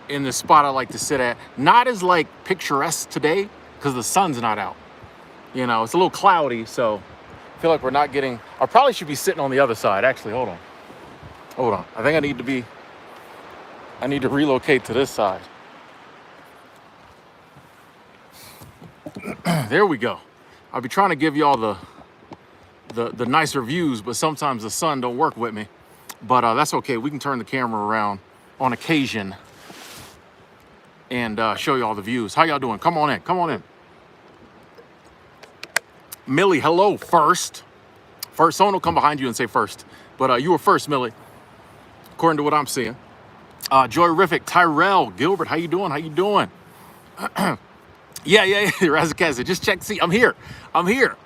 in the spot I like to sit at. Not as like picturesque today because the sun's not out. You know, it's a little cloudy, so I feel like we're not getting. I probably should be sitting on the other side. Actually, hold on. I think I need to relocate to this side. There we go. I'll be trying to give y'all the nicer views, but sometimes the sun don't work with me. But that's okay. We can turn the camera around on occasion and show you all the views. How y'all doing? Come on in. Come on in. Millie, hello. First, someone will come behind you and say first. But you were first, Millie, according to what I'm seeing. Joyrific, Tyrell, Gilbert, how you doing? How you doing? Yeah. Razakaz, just check to see. I'm here.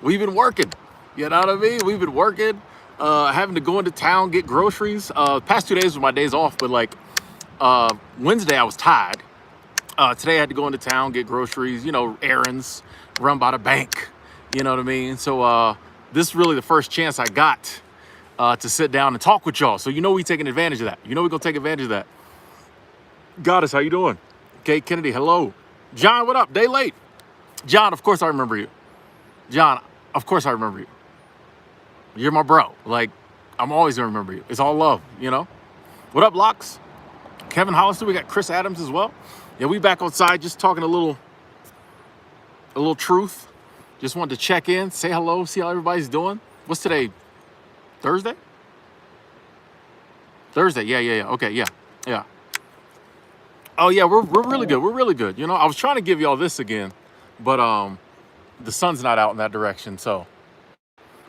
We've been working. You know what I mean? We've been working, having to go into town, get groceries. Past 2 days were my days off, but like Wednesday I was tired. Today I had to go into town, get groceries, you know, errands, run by the bank. You know what I mean? So this is really the first chance I got to sit down and talk with y'all. So you know we taking advantage of that. You know we're gonna take advantage of that. Goddess, how you doing? Kate Kennedy, hello. John, what up? Day late. John, of course I remember you. John, of course I remember you. You're my bro. Like, I'm always gonna remember you. It's all love, you know? What up, Locks? Kevin Hollister, we got Chris Adams as well. Yeah, we back outside just talking a little truth. Just wanted to check in, say hello, see how everybody's doing. What's today? Thursday? Thursday, yeah. Okay, yeah. Oh yeah, we're really good. We're really good. You know, I was trying to give y'all this again, but the sun's not out in that direction, so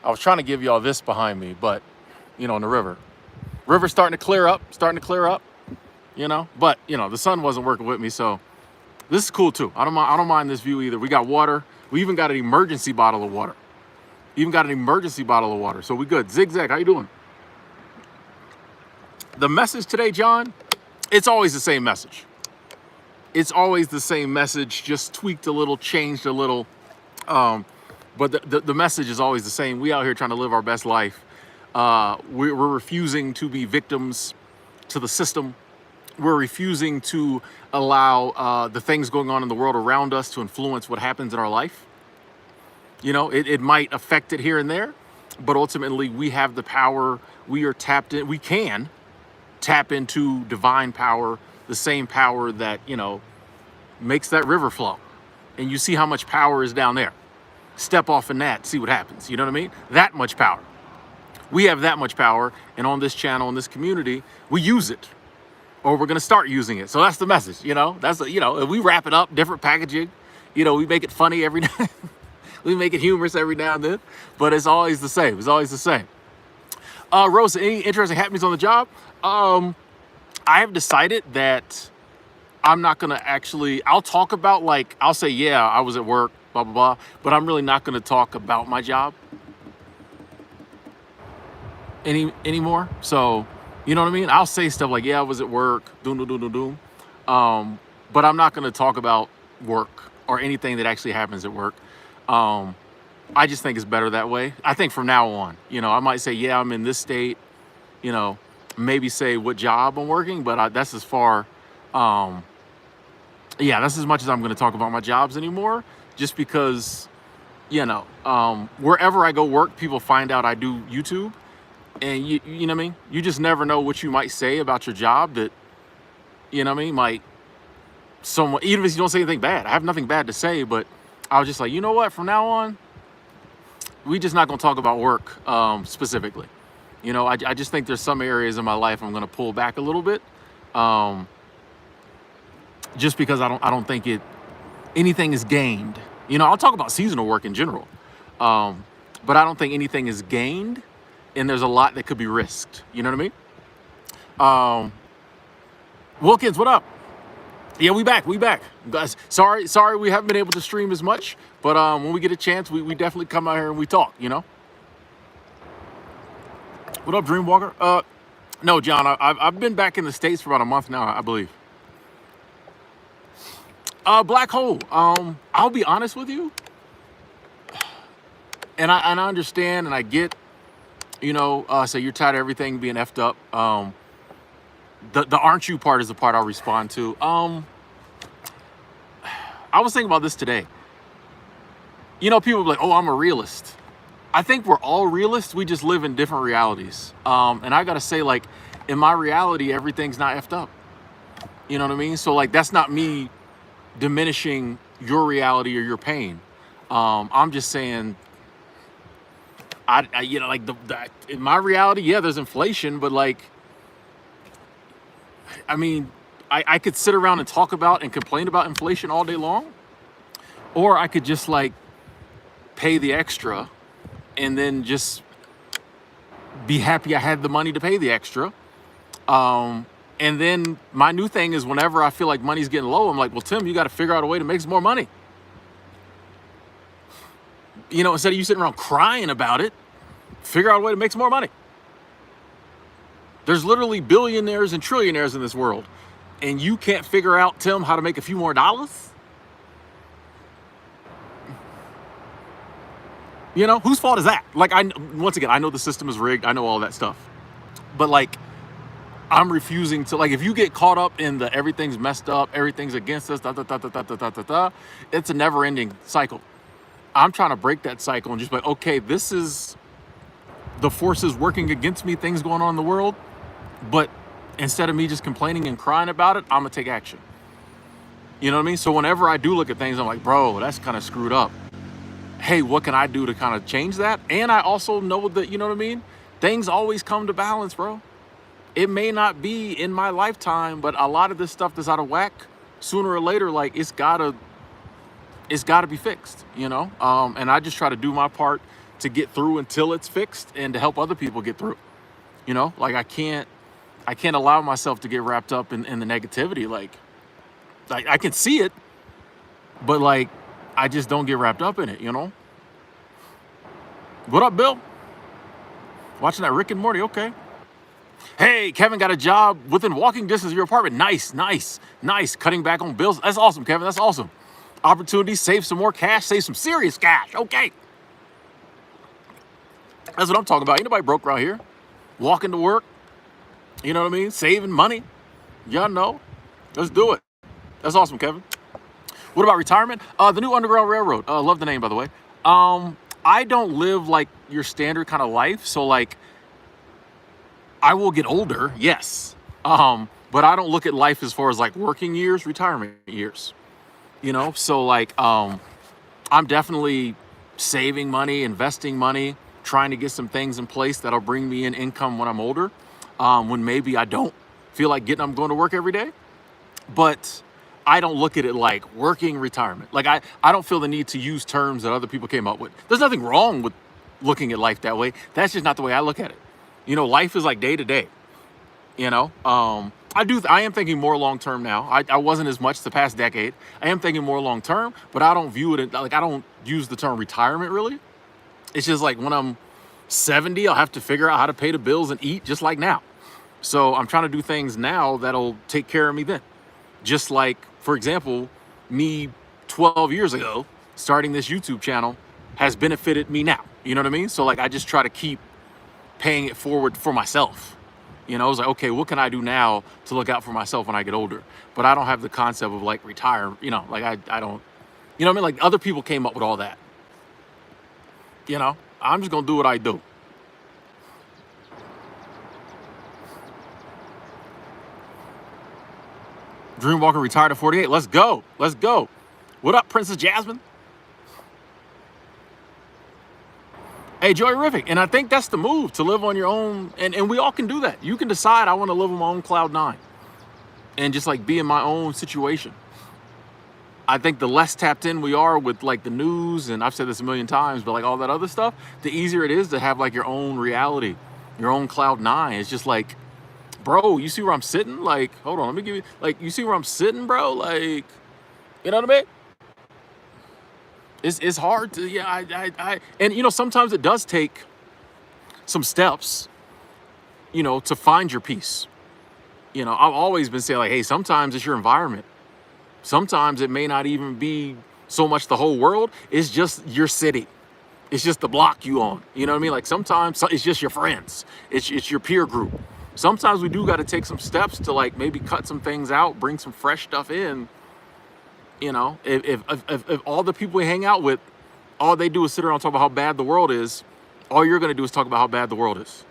I was trying to give y'all this behind me, but you know, in the river's starting to clear up, you know, but you know, the sun wasn't working with me, so this is cool too. I don't mind this view either. We got water. We even got an emergency bottle of water. So we good. Zigzag, how you doing? The message today, John, it's always the same message. Just tweaked a little, changed a little. But the message is always the same. We out here trying to live our best life. We're refusing to be victims to the system. We're refusing to allow the things going on in the world around us to influence what happens in our life. You know, it might affect it here and there, but ultimately we have the power. We are tapped in. We can tap into divine power, the same power that, you know, makes that river flow. And you see how much power is down there. Step off in that, see what happens. You know what I mean? That much power. We have that much power, and on this channel, in this community, we use it, or we're gonna start using it. So that's the message, you know? You know, we wrap it up, different packaging. You know, we make it funny every now. We make it humorous every now and then, but it's always the same. Rosa, any interesting happenings on the job? I have decided that I'm not gonna I'll talk about, like, I'll say, yeah, I was at work, blah, blah, blah, but I'm really not gonna talk about my job anymore. So, you know what I mean? I'll say stuff like, yeah, I was at work, doom. But I'm not gonna talk about work or anything that actually happens at work. I just think it's better that way. I think from now on, you know, I might say, yeah, I'm in this state, you know, maybe say what job I'm working, but that's as far, that's as much as I'm going to talk about my jobs anymore, just because, you know, wherever I go work, people find out I do YouTube, and you know what I mean? You just never know what you might say about your job that, you know what I mean, might someone, even if you don't say anything bad, I have nothing bad to say, but I was just like, you know what, from now on, we just not going to talk about work specifically. You know, I just think there's some areas in my life I'm going to pull back a little bit, just because I don't think anything is gained. You know, I'll talk about seasonal work in general, but I don't think anything is gained, and there's a lot that could be risked. You know what I mean? Wilkins, what up? Yeah, we back, guys. Sorry, we haven't been able to stream as much, but when we get a chance, we definitely come out here and we talk. You know. What up, Dreamwalker? No, John, I've been back in the States for about a month now, I believe. Black hole. I'll be honest with you, and I understand and I get, you know, so you're tired of everything being effed up. The aren't you part is the part I'll respond to. I was thinking about this today. You know, people be like, oh, I'm a realist. I think we're all realists. We just live in different realities. And I gotta say, like, in my reality, everything's not effed up. You know what I mean? So like, that's not me diminishing your reality or your pain. I'm just saying, I you know, like in my reality, yeah, there's inflation, but like, I mean, I could sit around and talk about and complain about inflation all day long, or I could just like pay the extra and then just be happy I had the money to pay the extra. And then my new thing is whenever I feel like money's getting low, I'm like, well, Tim, you got to figure out a way to make some more money. You know, instead of you sitting around crying about it, figure out a way to make some more money. There's literally billionaires and trillionaires in this world. And you can't figure out, Tim, how to make a few more dollars? You know, whose fault is that? Like, once again, I know the system is rigged. I know all that stuff. But like, I'm refusing to, like, if you get caught up in the everything's messed up, everything's against us, it's a never ending cycle. I'm trying to break that cycle and just be like, okay, this is the forces working against me, things going on in the world. But instead of me just complaining and crying about it, I'm gonna take action. You know what I mean? So whenever I do look at things, I'm like, bro, that's kind of screwed up. Hey, what can I do to kind of change that? And I also know that, you know what I mean? Things always come to balance, bro. It may not be in my lifetime, but a lot of this stuff that's out of whack, sooner or later, like it's gotta be fixed, you know? And I just try to do my part to get through until it's fixed and to help other people get through. You know, like I can't allow myself to get wrapped up in the negativity. Like I can see it, but like I just don't get wrapped up in it, you know? What up, Bill? Watching that Rick and Morty, okay. Hey, Kevin got a job within walking distance of your apartment. Nice, nice, nice. Cutting back on bills. That's awesome, Kevin. That's awesome. Opportunity, save some more cash, save some serious cash. Okay. That's what I'm talking about. Ain't nobody broke around here. Walking to work. You know what I mean? Saving money. Y'all know. Let's do it. That's awesome, Kevin. What about retirement? The new Underground Railroad. Love the name, by the way. I don't live like your standard kind of life. So like, I will get older, yes. But I don't look at life as far as like working years, retirement years. You know, so like I'm definitely saving money, investing money, trying to get some things in place that'll bring me in income when I'm older. When maybe I don't feel like I'm going to work every day. But I don't look at it like working retirement. Like I don't feel the need to use terms that other people came up with. There's nothing wrong with looking at life that way. That's just not the way I look at it. You know, life is like day to day, you know? I am thinking more long-term now. I wasn't as much the past decade. I am thinking more long-term, but I don't view it, like I don't use the term retirement really. It's just like when I'm 70, I'll have to figure out how to pay the bills and eat just like now. So I'm trying to do things now that'll take care of me then. Just like, for example, me 12 years ago, starting this YouTube channel has benefited me now. You know what I mean? So like, I just try to keep paying it forward for myself. You know, I was like, okay, what can I do now to look out for myself when I get older? But I don't have the concept of like retire, you know, like I don't, you know what I mean? Like other people came up with all that. You know, I'm just gonna do what I do. Dreamwalker retired at 48. Let's go. Let's go. What up, Princess Jasmine? Hey, Joyrific. And I think that's the move, to live on your own. And we all can do that. You can decide, I want to live on my own cloud nine and just like be in my own situation. I think the less tapped in we are with like the news, and I've said this a million times, but like all that other stuff, the easier it is to have like your own reality, your own cloud nine. It's just like, bro, you see where I'm sitting? Like, hold on, let me give you, like, you see where I'm sitting, bro? Like, you know what I mean? It's hard to, yeah, and you know, sometimes it does take some steps, you know, to find your peace. You know, I've always been saying like, hey, sometimes it's your environment. Sometimes it may not even be so much the whole world. It's just your city. It's just the block you on. You know what I mean? Like sometimes it's just your friends. It's your peer group. Sometimes we do got to take some steps to like maybe cut some things out, bring some fresh stuff in. You know, if all the people we hang out with, all they do is sit around and talk about how bad the world is, all you're going to do is talk about how bad the world is.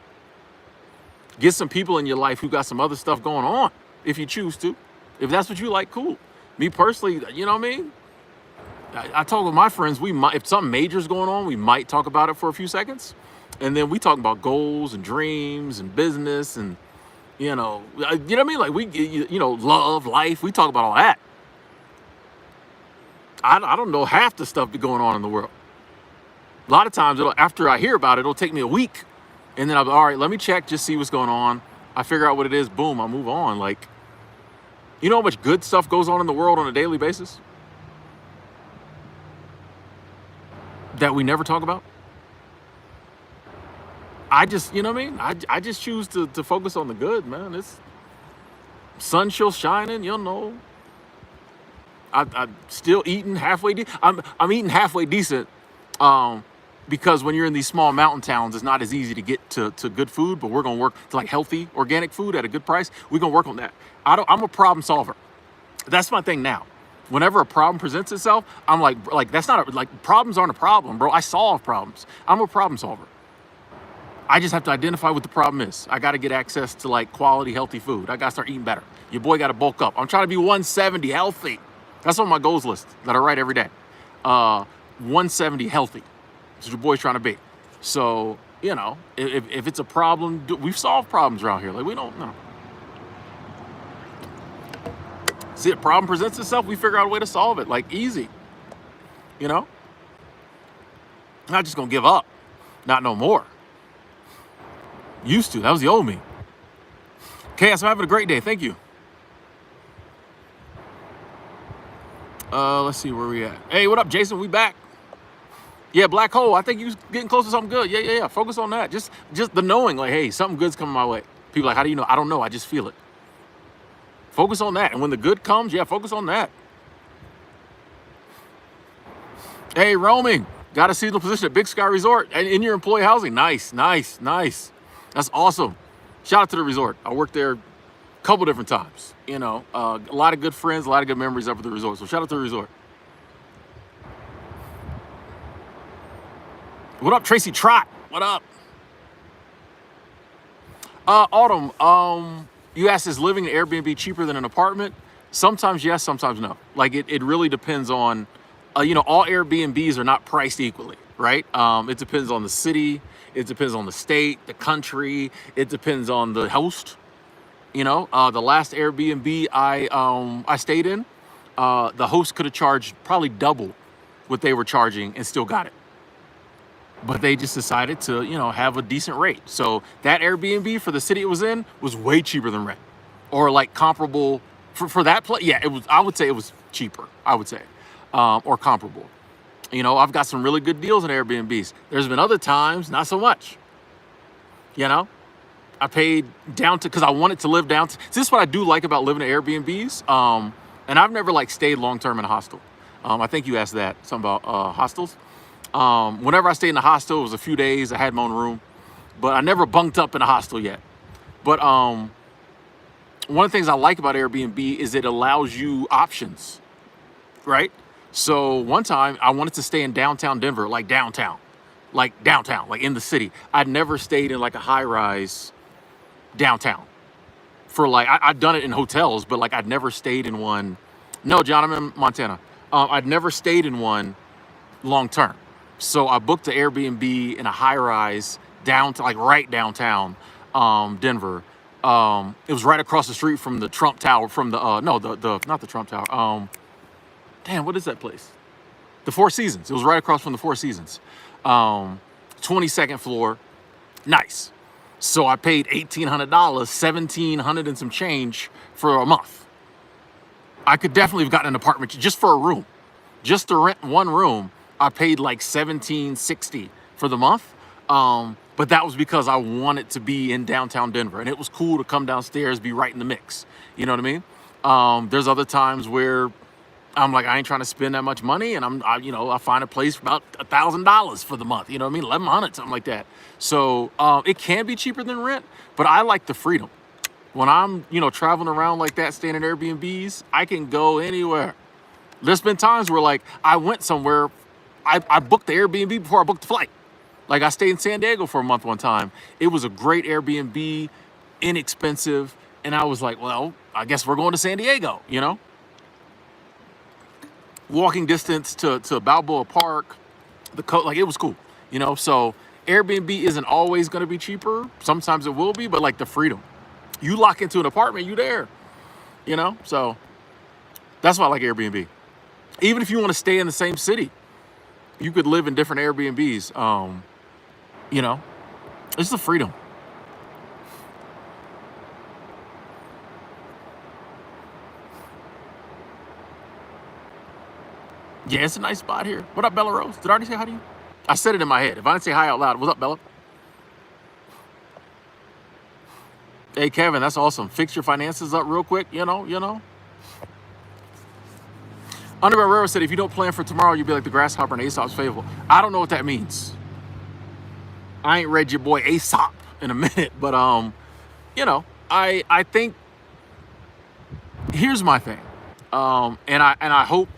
Get some people in your life who got some other stuff going on, if you choose to. If that's what you like, cool. Me personally, you know what I mean? I talk with my friends, we might, if something major is going on, we might talk about it for a few seconds. And then we talk about goals and dreams and business and, you know what I mean? Like love, life, we talk about all that. I don't know half the stuff that's going on in the world. A lot of times, after I hear about it, it'll take me a week. And then I'll be, all right, let me check, just see what's going on. I figure out what it is, boom, I'll move on. Like, you know how much good stuff goes on in the world on a daily basis that we never talk about? I just, you know what I mean? I just choose to focus on the good, man. It's sun still shining, you know. I'm still eating halfway. I'm eating halfway decent, because when you're in these small mountain towns, it's not as easy to get to good food. But we're gonna work to like healthy organic food at a good price. We're gonna work on that. I'm a problem solver. That's my thing now. Whenever a problem presents itself, I'm like that's not like problems aren't a problem, bro. I solve problems. I'm a problem solver. I just have to identify what the problem is. I got to get access to like quality, healthy food. I got to start eating better. Your boy got to bulk up. I'm trying to be 170 healthy. That's on my goals list that I write every day. 170 healthy. That's what your boy's trying to be. So, you know, if it's a problem, we've solved problems around here. Like, we don't know. See, a problem presents itself, we figure out a way to solve it. Like, easy. You know? Not just going to give up. Not no more. Used to. That was the old me. Chaos, I'm having a great day. Thank you. Let's see where we at. Hey, what up, Jason? We back. Yeah, black hole. I think you getting close to something good. Yeah. Focus on that. Just the knowing, like, hey, something good's coming my way. People like, how do you know? I don't know. I just feel it. Focus on that. And when the good comes, yeah, focus on that. Hey, roaming. Got a seasonal position at Big Sky Resort and in your employee housing. Nice. That's awesome. Shout out to the resort. I worked there couple different times, you know, a lot of good friends, a lot of good memories up at the resort. So shout out to the resort. What up, Tracy Trot? What up? Autumn, you asked, is living in Airbnb cheaper than an apartment? Sometimes yes, sometimes no. Like it really depends on, you know, all Airbnbs are not priced equally, right? It depends on the city. It depends on the state, the country. It depends on the host. You know, the last Airbnb I stayed in, the host could have charged probably double what they were charging and still got it. But they just decided to, you know, have a decent rate. So that Airbnb for the city it was in was way cheaper than rent, or like comparable for that place. Yeah, it was. I would say it was cheaper. I would say, or comparable. You know, I've got some really good deals in Airbnbs. There's been other times not so much. You know. I paid down to, because I wanted to live down to, so this is what I do like about living in Airbnbs. And I've never like stayed long-term in a hostel. I think you asked that, something about hostels. Whenever I stayed in a hostel, it was a few days, I had my own room, but I never bunked up in a hostel yet. But one of the things I like about Airbnb is it allows you options, right? So one time I wanted to stay in downtown Denver, like downtown, like in the city. I'd never stayed in like a high-rise downtown for like, I'd done it in hotels, but like I'd never stayed in one. No, John, I'm in Montana. I'd never stayed in one long term. So I booked an Airbnb in a high rise downtown, like right downtown Denver. It was right across the street from the Trump Tower, from the, not the Trump Tower. Damn, what is that place? The Four Seasons. It was right across from the Four Seasons. 22nd floor. Nice. So I paid $1,800, $1,700 and some change for a month. I could definitely have gotten an apartment just for a room. Just to rent one room, I paid like $1,760 for the month. But that was because I wanted to be in downtown Denver. And it was cool to come downstairs, be right in the mix. You know what I mean? There's other times where I'm like, I ain't trying to spend that much money, and I find a place for about $1,000 for the month. You know what I mean? $1,100, something like that. So it can be cheaper than rent, but I like the freedom. When I'm, traveling around like that, staying in Airbnbs, I can go anywhere. There's been times where like I went somewhere, I booked the Airbnb before I booked the flight. Like I stayed in San Diego for a month one time. It was a great Airbnb, inexpensive, and I was like, well, I guess we're going to San Diego, Walking distance to Balboa Park, like it was cool, So Airbnb isn't always going to be cheaper. Sometimes it will be, but like the freedom, you lock into an apartment, you there, So that's why I like Airbnb. Even if you want to stay in the same city, you could live in different Airbnbs. You know, it's the freedom. Yeah, it's a nice spot here. What up, Bella Rose? Did I already say hi to you? I said it in my head. If I didn't say hi out loud, what's up, Bella? Hey, Kevin, that's awesome. Fix your finances up real quick. Underground Railroad said, if you don't plan for tomorrow, you'll be like the grasshopper in Aesop's fable. I don't know what that means. I ain't read your boy Aesop in a minute, but I think here's my thing. And I hope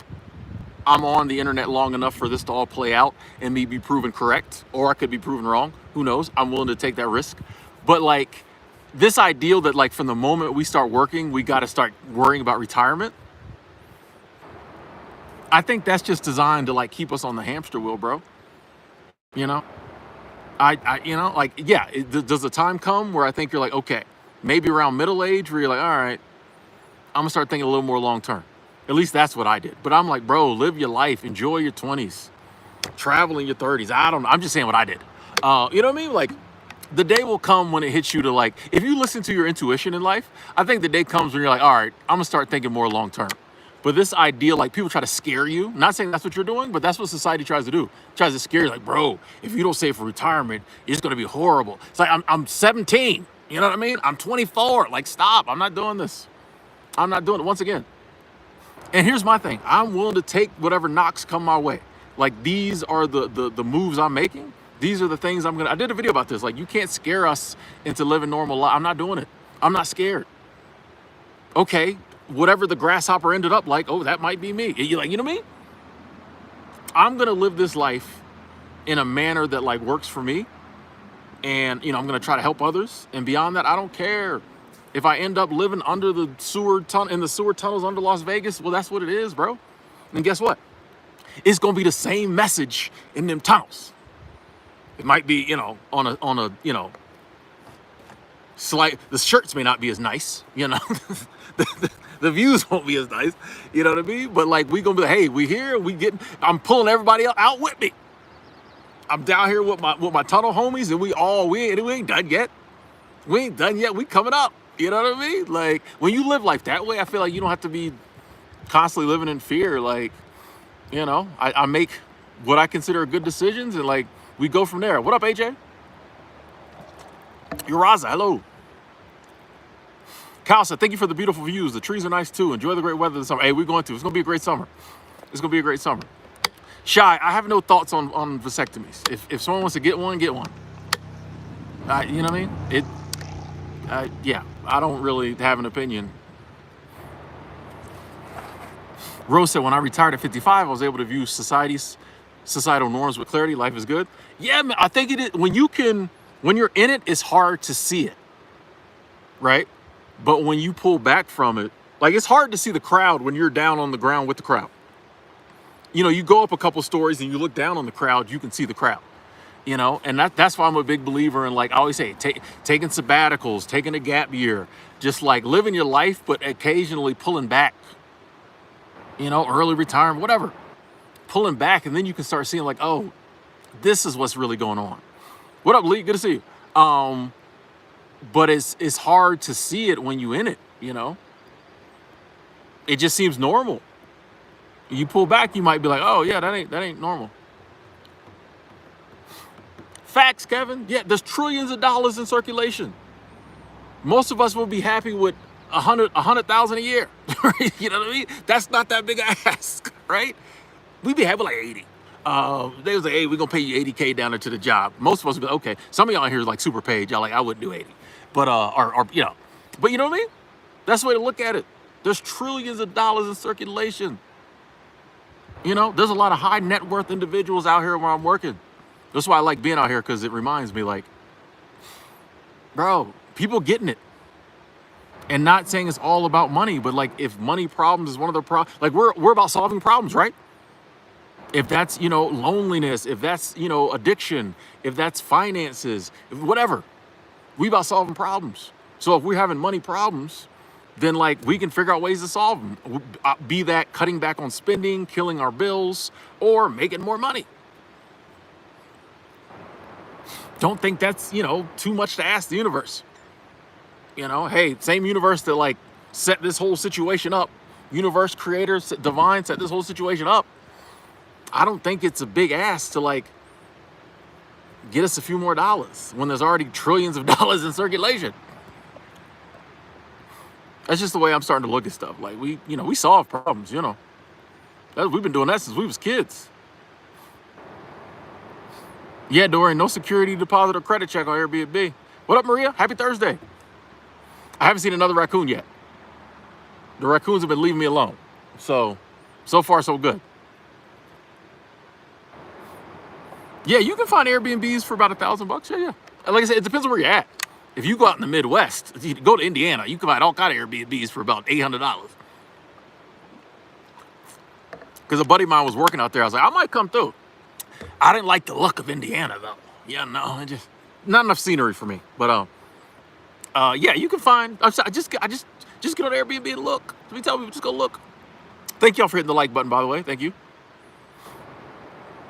I'm on the internet long enough for this to all play out and me be proven correct, or I could be proven wrong. Who knows? I'm willing to take that risk. But like this ideal that like from the moment we start working, we got to start worrying about retirement. I think that's just designed to like keep us on the hamster wheel, bro. You know, like, yeah, does the time come where I think you're like, okay, maybe around middle age where you're like, all right, I'm gonna start thinking a little more long term. At least that's what I did. But I'm like, bro, live your life, enjoy your 20s, travel in your 30s. I don't know. I'm just saying what I did. You know what I mean? Like, the day will come when it hits you to like, if you listen to your intuition in life, I think the day comes when you're like, all right, I'm gonna start thinking more long term. But this idea, like people try to scare you, not saying that's what you're doing, but that's what society tries to do. It tries to scare you, like, bro, if you don't save for retirement, it's gonna be horrible. It's like, I'm 17, you know what I mean? I'm 24, like, stop, I'm not doing this. I'm not doing it once again. And here's my thing, I'm willing to take whatever knocks come my way. Like, these are the moves I'm making. These are the things I did a video about this. Like, you can't scare us into living normal life. I'm not doing it. I'm not scared. Okay, whatever the grasshopper ended up like, oh, that might be me. You like, you know what I mean? I'm gonna live this life in a manner that like works for me. And I'm gonna try to help others. And beyond that, I don't care. If I end up living under the sewer tunnel in the sewer tunnels under Las Vegas, well, that's what it is, bro. And guess what? It's gonna be the same message in them tunnels. It might be, on a slight. The shirts may not be as nice, the views won't be as nice, you know what I mean? But like, we gonna be like, hey, we here, I'm pulling everybody out with me. I'm down here with my tunnel homies, and we ain't done yet. We ain't done yet. We coming up. You know what I mean? Like, when you live life that way, I feel like you don't have to be constantly living in fear. Like, I make what I consider good decisions, and like, we go from there. What up, AJ? Uraza, hello. Kyle said, thank you for the beautiful views. The trees are nice too. Enjoy the great weather this summer. Hey, we're going to. It's going to be a great summer. It's going to be a great summer. Shy, I have no thoughts on vasectomies. If someone wants to get one, get one. You know what I mean? Yeah, I don't really have an opinion. Rose said, when I retired at 55, I was able to view societal norms with clarity. Life is good. Yeah, man, I think it is. When you're in it, it's hard to see it, right? But when you pull back from it, like, it's hard to see the crowd when you're down on the ground with the crowd. You go up a couple stories and you look down on the crowd, you can see the crowd. And that's why I'm a big believer in, like I always say, taking sabbaticals, taking a gap year, just like living your life, but occasionally pulling back, early retirement, whatever, pulling back. And then you can start seeing like, oh, this is what's really going on. What up, Lee? Good to see you. But it's hard to see it when you in it, it just seems normal. You pull back, you might be like, oh yeah, that ain't normal. Facts, Kevin. Yeah, there's trillions of dollars in circulation. Most of us will be happy with 100,000 a year. You know what I mean? That's not that big a ask, right? We'd be happy like 80. They was like, hey, we're gonna pay you 80K down there to the job. Most of us would be like, okay. Some of y'all here is like super paid. Y'all like, I wouldn't do 80. But or But you know what I mean? That's the way to look at it. There's trillions of dollars in circulation. You know, there's a lot of high net worth individuals out here where I'm working. That's why I like being out here, because it reminds me, like, bro, people getting it. And not saying it's all about money, but like if money problems is one of the problems, like we're about solving problems, right? If that's, you know, loneliness, if that's, you know, addiction, if that's finances, whatever, we about solving problems. So if we're having money problems, then like we can figure out ways to solve them. Be that cutting back on spending, killing our bills, or making more money. Don't think that's, you know, too much to ask the universe. You know, hey, same universe that like set this whole situation up. Universe, creator, divine set this whole situation up. I don't think it's a big ask to like get us a few more dollars when there's already trillions of dollars in circulation. That's just the way I'm starting to look at stuff. Like we, you know, we solve problems, you know. We've been doing that since we was kids. Yeah, Dorian, no security deposit or credit check on Airbnb. What up, Maria? Happy Thursday. I haven't seen another raccoon yet. The raccoons have been leaving me alone. So far, so good. Yeah, you can find Airbnbs for about $1,000. Yeah. Like I said, it depends on where you're at. If you go out in the Midwest, if you go to Indiana, you can find all kind of Airbnbs for about $800. Because a buddy of mine was working out there. I was like, I might come through. I didn't like the look of Indiana though. Yeah, no, it just not enough scenery for me. But yeah, you can find. I just get on Airbnb and look. Let me tell people, just go look. Thank y'all for hitting the like button, by the way. Thank you.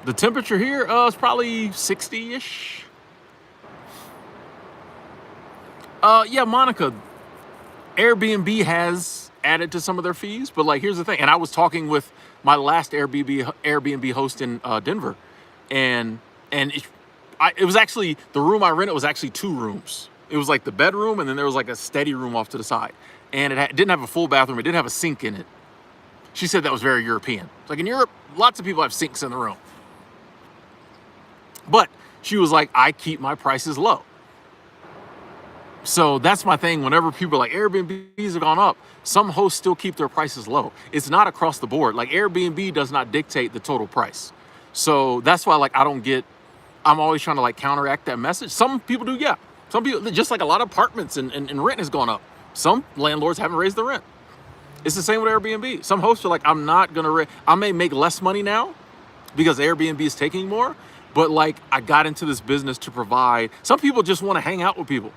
The temperature here is probably 60-ish. Yeah, Monica, Airbnb has added to some of their fees, but like here's the thing. And I was talking with my last Airbnb host in Denver, and it was actually, the room I rented was actually 2 rooms. It was like the bedroom, and then there was like a steady room off to the side, and it didn't have a full bathroom. It didn't have a sink in it. She said that was very European. It's like in Europe, lots of people have sinks in the room. But she was like, I keep my prices low. So that's my thing. Whenever people are like, Airbnbs have gone up, some hosts still keep their prices low. It's not across the board. Like Airbnb does not dictate the total price. So that's why like I'm always trying to like counteract that message. Some people do, yeah. Some people, just like a lot of apartments and rent has gone up. Some landlords haven't raised the rent. It's the same with Airbnb. Some hosts are like, I'm not going to, I may make less money now because Airbnb is taking more, but like I got into this business to provide. Some people just want to hang out with people.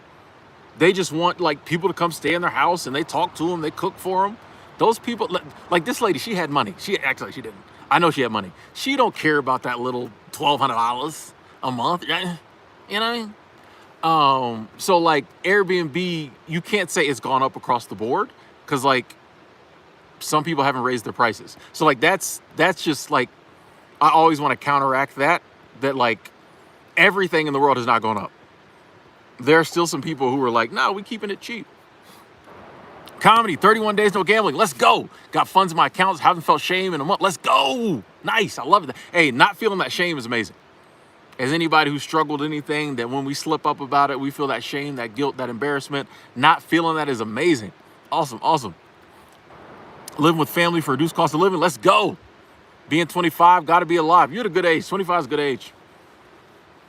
They just want like people to come stay in their house and they talk to them, they cook for them. Those people, like this lady, she had money. She didn't. I know she had money. She don't care about that little $1,200 a month. You know what I mean? So like Airbnb, you can't say it's gone up across the board because like some people haven't raised their prices. So like that's just like, I always want to counteract that like everything in the world has not gone up. There are still some people who are like, no, we keeping it cheap. Comedy, 31 days, no gambling. Let's go. Got funds in my accounts. Haven't felt shame in a month. Let's go. Nice. I love it. Hey, not feeling that shame is amazing. As anybody who struggled anything, that when we slip up about it, we feel that shame, that guilt, that embarrassment. Not feeling that is amazing. Awesome, awesome. Living with family for reduced cost of living. Let's go. Being 25, got to be alive. You're at a good age. 25 is a good age.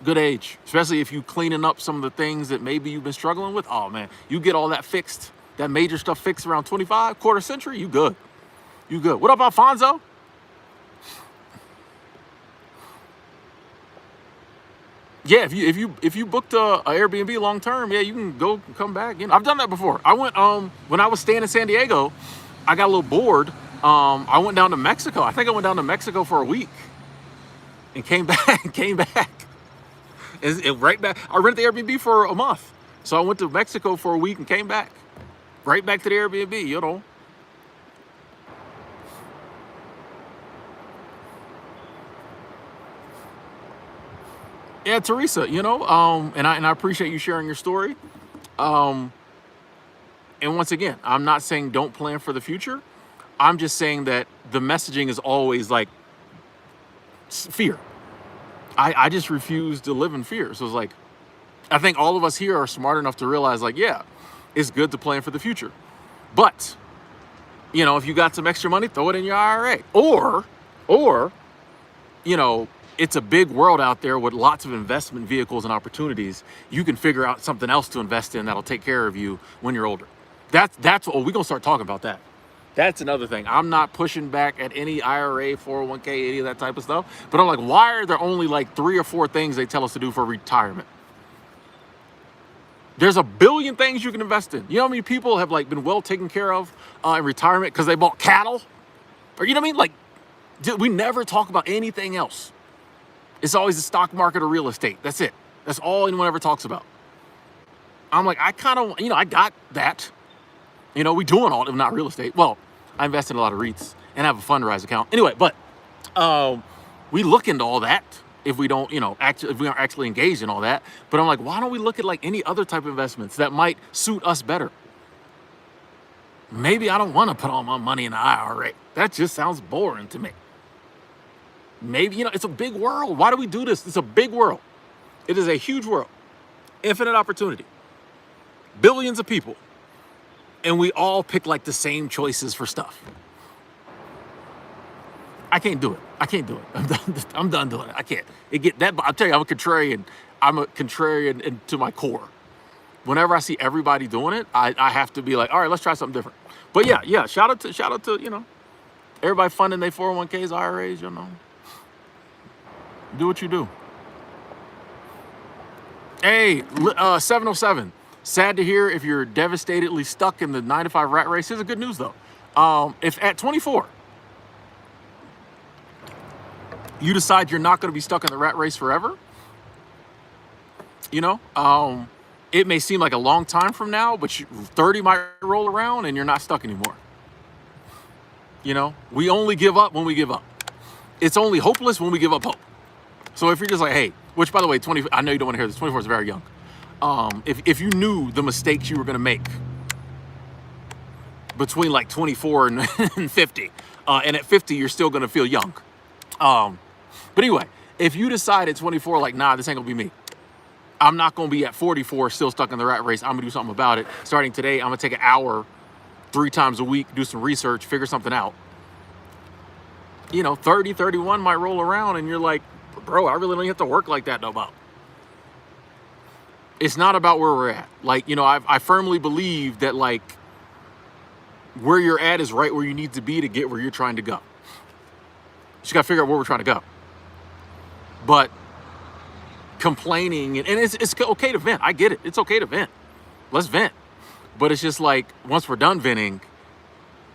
Good age. Especially if you cleaning up some of the things that maybe you've been struggling with. Oh, man. You get all that fixed. That major stuff fixed around 25, quarter century. You good. You good. What up, Alfonso? Yeah, if you booked a Airbnb long term, yeah, you can go come back. You know, I've done that before. I went when I was staying in San Diego, I got a little bored. I went down to Mexico. I think I went down to Mexico for a week and came back. And right back. I rented the Airbnb for a month. So I went to Mexico for a week and came back. Right back to the Airbnb, you know. Yeah, Teresa, you know, and I appreciate you sharing your story. And once again, I'm not saying don't plan for the future. I'm just saying that the messaging is always like fear. I just refuse to live in fear. So it's like, I think all of us here are smart enough to realize like, yeah, it's good to plan for the future. But, if you got some extra money, throw it in your IRA. Or, it's a big world out there with lots of investment vehicles and opportunities. You can figure out something else to invest in that'll take care of you when you're older. That's what we're gonna start talking about that. That's another thing. I'm not pushing back at any IRA, 401k, any of that type of stuff. But I'm like, why are there only like 3 or 4 things they tell us to do for retirement? There's a billion things you can invest in. You know how many people have like been well taken care of in retirement because they bought cattle? Or you know what I mean? Like, we never talk about anything else. It's always the stock market or real estate. That's it. That's all anyone ever talks about. I'm like, I kind of, I got that. We doing all, not real estate. Well, I invest in a lot of REITs and have a Fundrise account. Anyway, but we look into all that if we don't, if we aren't actually engaged in all that. But I'm like, why don't we look at like any other type of investments that might suit us better? Maybe I don't want to put all my money in the IRA. That just sounds boring to me. Maybe, it's a big world. Why do we do this? It's a big world. It is a huge world. Infinite opportunity. Billions of people. And we all pick like the same choices for stuff. I can't do it. I'm done doing it. I can't. I'll tell you, I'm a contrarian. To my core. Whenever I see everybody doing it, I have to be like, all right, let's try something different. But yeah. Shout out to everybody funding their 401ks, IRAs. Do what you do. Hey, 707. Sad to hear if you're devastatedly stuck in the 9-to-5 rat race. Here's the good news though. If at 24, you decide you're not going to be stuck in the rat race forever, it may seem like a long time from now, but 30 might roll around and you're not stuck anymore. We only give up when we give up. It's only hopeless when we give up hope. So if you're just like, hey, which by the way, I know you don't want to hear this, 24 is very young. If you knew the mistakes you were going to make between like 24 and 50, and at 50, you're still going to feel young. But anyway, if you decide at 24, like, nah, this ain't gonna be me. I'm not gonna be at 44 still stuck in the rat race. I'm gonna do something about it. Starting today, I'm gonna take an hour 3 times a week, do some research, figure something out. 30, 31 might roll around and you're like, bro, I really don't have to work like that no more. It's not about where we're at. Like, I firmly believe that like where you're at is right where you need to be to get where you're trying to go. You just gotta figure out where we're trying to go. But complaining, and it's okay to vent. I get it. It's okay to vent. Let's vent. But it's just like, once we're done venting,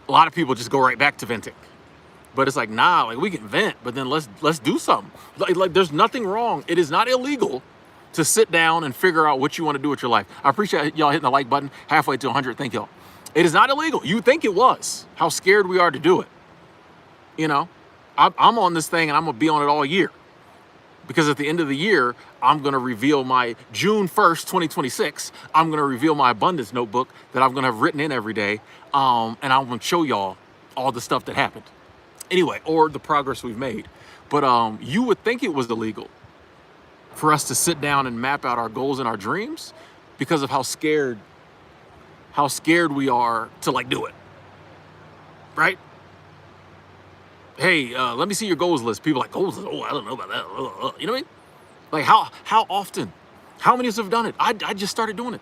a lot of people just go right back to venting. But it's like, nah, like we can vent, but then let's do something. Like there's nothing wrong. It is not illegal to sit down and figure out what you want to do with your life. I appreciate y'all hitting the like button halfway to 100. Thank y'all. It is not illegal. You think it was. How scared we are to do it. I'm on this thing and I'm gonna be on it all year. Because at the end of the year, I'm going to reveal my June 1st, 2026. I'm going to reveal my abundance notebook that I'm going to have written in every day. And I'm going to show y'all all the stuff that happened. Anyway, or the progress we've made. But you would think it was illegal for us to sit down and map out our goals and our dreams because of how scared we are to like do it. Right? Hey, let me see your goals list. People are like, goals list? Oh, I don't know about that. You know what I mean? Like how often? How many of us have done it? I just started doing it.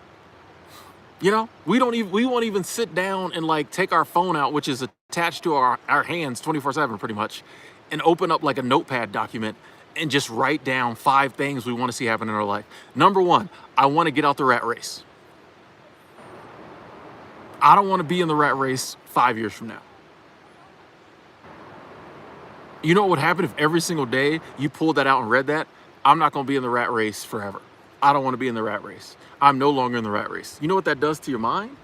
We won't even sit down and like take our phone out, which is attached to our hands 24/7 pretty much, and open up like a notepad document and just write down 5 things we want to see happen in our life. Number 1, I want to get out the rat race. I don't want to be in the rat race 5 years from now. You know what would happen if every single day you pulled that out and read that? I'm not going to be in the rat race forever. I don't want to be in the rat race. I'm no longer in the rat race. You know what that does to your mind?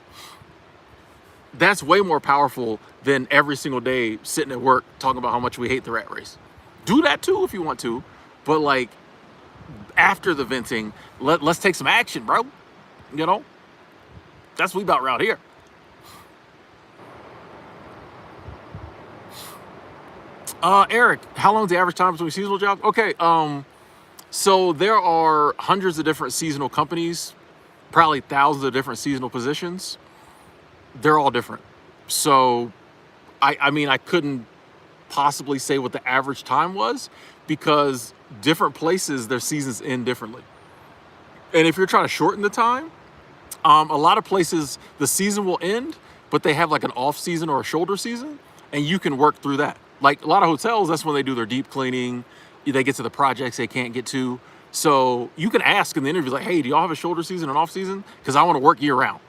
That's way more powerful than every single day sitting at work talking about how much we hate the rat race. Do that too if you want to, but like after the venting, let's take some action, bro. That's what we about around here. Eric, how long is the average time between seasonal jobs? Okay, so there are hundreds of different seasonal companies. probably thousands of different seasonal positions. They're all different. So I mean, I couldn't possibly say what the average time was, because different places, their seasons end differently. And if you're trying to shorten the time, a lot of places, the season will end, but they have like an off season or a shoulder season, and you can work through that. Like a lot of hotels, that's when they do their deep cleaning. They get to the projects they can't get to. So you can ask in the interview, like, hey, do y'all have a shoulder season and off season? Because I want to work year round.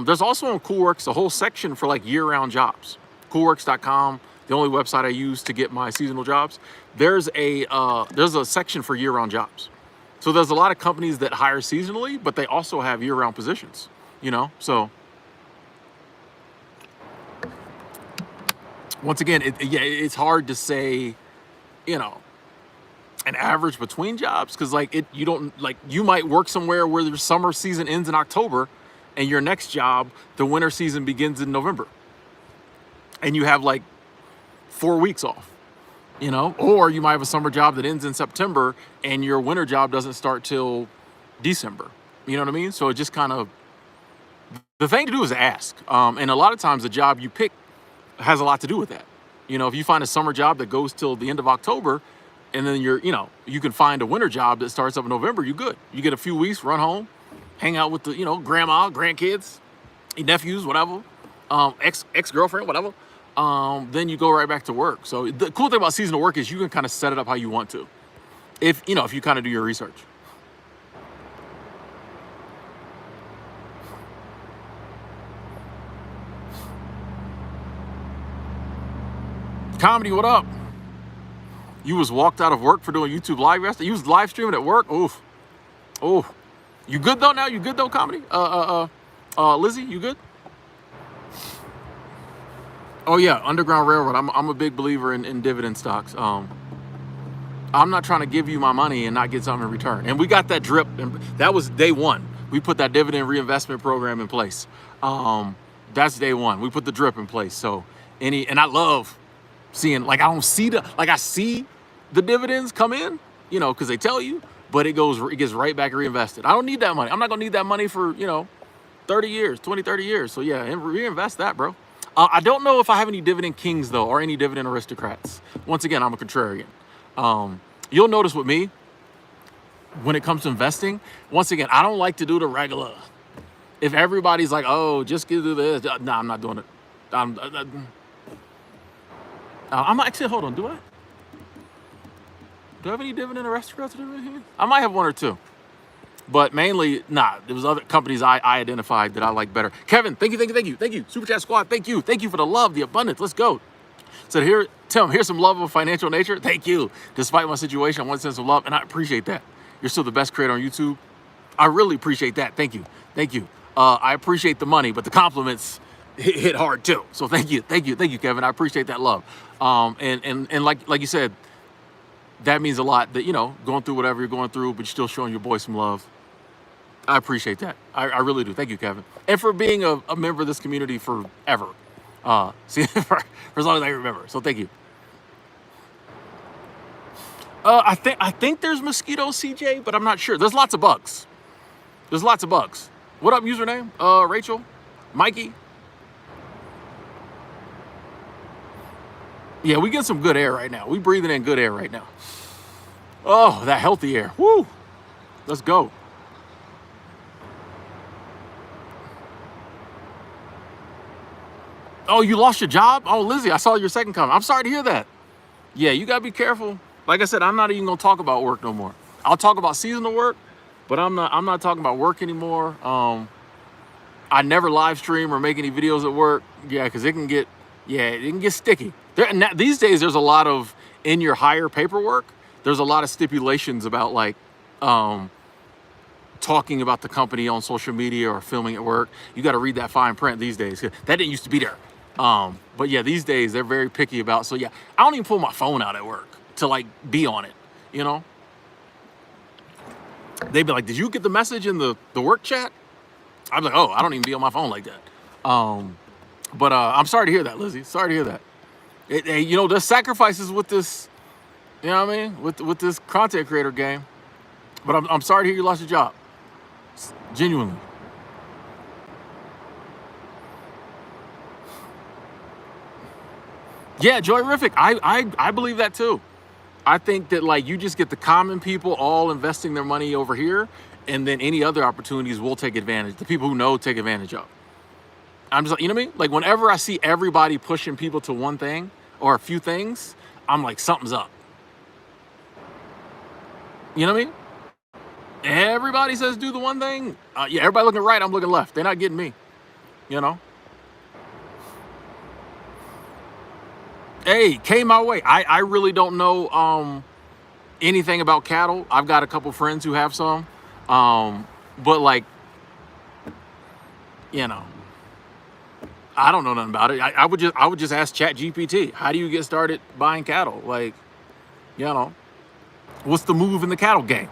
There's also on Coolworks a whole section for like year-round jobs. Coolworks.com, the only website I use to get my seasonal jobs. There's a section for year-round jobs. So there's a lot of companies that hire seasonally, but they also have year-round positions. So once again, it's hard to say, an average between jobs, because you might work somewhere where their summer season ends in October, and your next job, the winter season begins in November, and you have like 4 weeks off, or you might have a summer job that ends in September and your winter job doesn't start till December. You know what I mean? So it just kind of, the thing to do is ask. And a lot of times the job you pick has a lot to do with that. If you find a summer job that goes till the end of October, and then you can find a winter job that starts up in November, you're good. You get a few weeks, run home, hang out with the, grandma, grandkids, your nephews, whatever, ex-girlfriend, whatever. Then you go right back to work. So the cool thing about seasonal work is you can kind of set it up how you want to, if you kind of do your research. Comedy, what up? You was walked out of work for doing YouTube live yesterday? You was live streaming at work? Oof. Oh. You good though now? You good though, Comedy? Lizzie, you good? Oh yeah, Underground Railroad. I'm a big believer in dividend stocks. I'm not trying to give you my money and not get something in return. And we got that drip, and that was day one. We put that dividend reinvestment program in place. That's day one. We put the drip in place. So and I love seeing, like, I see the dividends come in, because they tell you, but it gets right back reinvested. I don't need that money. I'm not gonna need that money for 30 years, 20, 30 years. So yeah, reinvest that, bro. I don't know if I have any dividend kings though, or any dividend aristocrats. Once again, I'm a contrarian. You'll notice with me, when it comes to investing, once again, I don't like to do the regular. If everybody's like, oh, just do this, nah, I'm not doing it. I'm actually, hold on, do I have any dividend aristocrats in here? I might have one or two, but mainly, there was other companies I identified that I like better. Kevin, thank you. Super Chat Squad, thank you for the love, the abundance. Let's go. So Tim, here's some love of a financial nature. Thank you. Despite my situation, I want to send some love, and I appreciate that. You're still the best creator on YouTube. I really appreciate that. Thank you. I appreciate the money, but the compliments hit hard too. So thank you, Kevin. I appreciate that love. And like you said, that means a lot, that going through whatever you're going through, but you're still showing your boy some love. I appreciate that. I really do. Thank you, Kevin, and for being a member of this community forever. For as long as I remember. So thank you. I think there's mosquitoes, CJ, but I'm not sure. There's lots of bugs. What up, username? Rachel, Mikey. Yeah, we get some good air right now. We breathing in good air right now. Oh, that healthy air. Woo! Let's go. Oh, you lost your job? Oh, Lizzie, I saw your second comment. I'm sorry to hear that. Yeah, you gotta be careful. Like I said, I'm not even gonna talk about work no more. I'll talk about seasonal work, but I'm not talking about work anymore. I never live stream or make any videos at work. Yeah, because it can get sticky. These days, there's a lot of, in your hire paperwork, there's a lot of stipulations about like talking about the company on social media or filming at work. You got to read that fine print these days. That didn't used to be there. But yeah, these days they're very picky about. So yeah, I don't even pull my phone out at work to like be on it. They'd be like, "Did you get the message in the work chat?" I'm like, "Oh, I don't even be on my phone like that." But I'm sorry to hear that, Lizzie. Sorry to hear that. There's sacrifices with this. You know what I mean? With this content creator game. But I'm sorry to hear you lost your job. Genuinely. Yeah, Joyrific. I believe that too. I think that like you just get the common people all investing their money over here, and then any other opportunities will take advantage. The people who know take advantage of. I'm just like, you know what I mean? Like whenever I see everybody pushing people to one thing or a few things, I'm like, something's up. You know what I mean? Everybody says do the one thing. Yeah, everybody looking right, I'm looking left. They're not getting me. You know? Hey, came my way. I really don't know anything about cattle. I've got a couple friends who have some. But like, you know, I don't know nothing about it. I would just ask Chat GPT, how do you get started buying cattle? Like, you know, what's the move in the cattle game?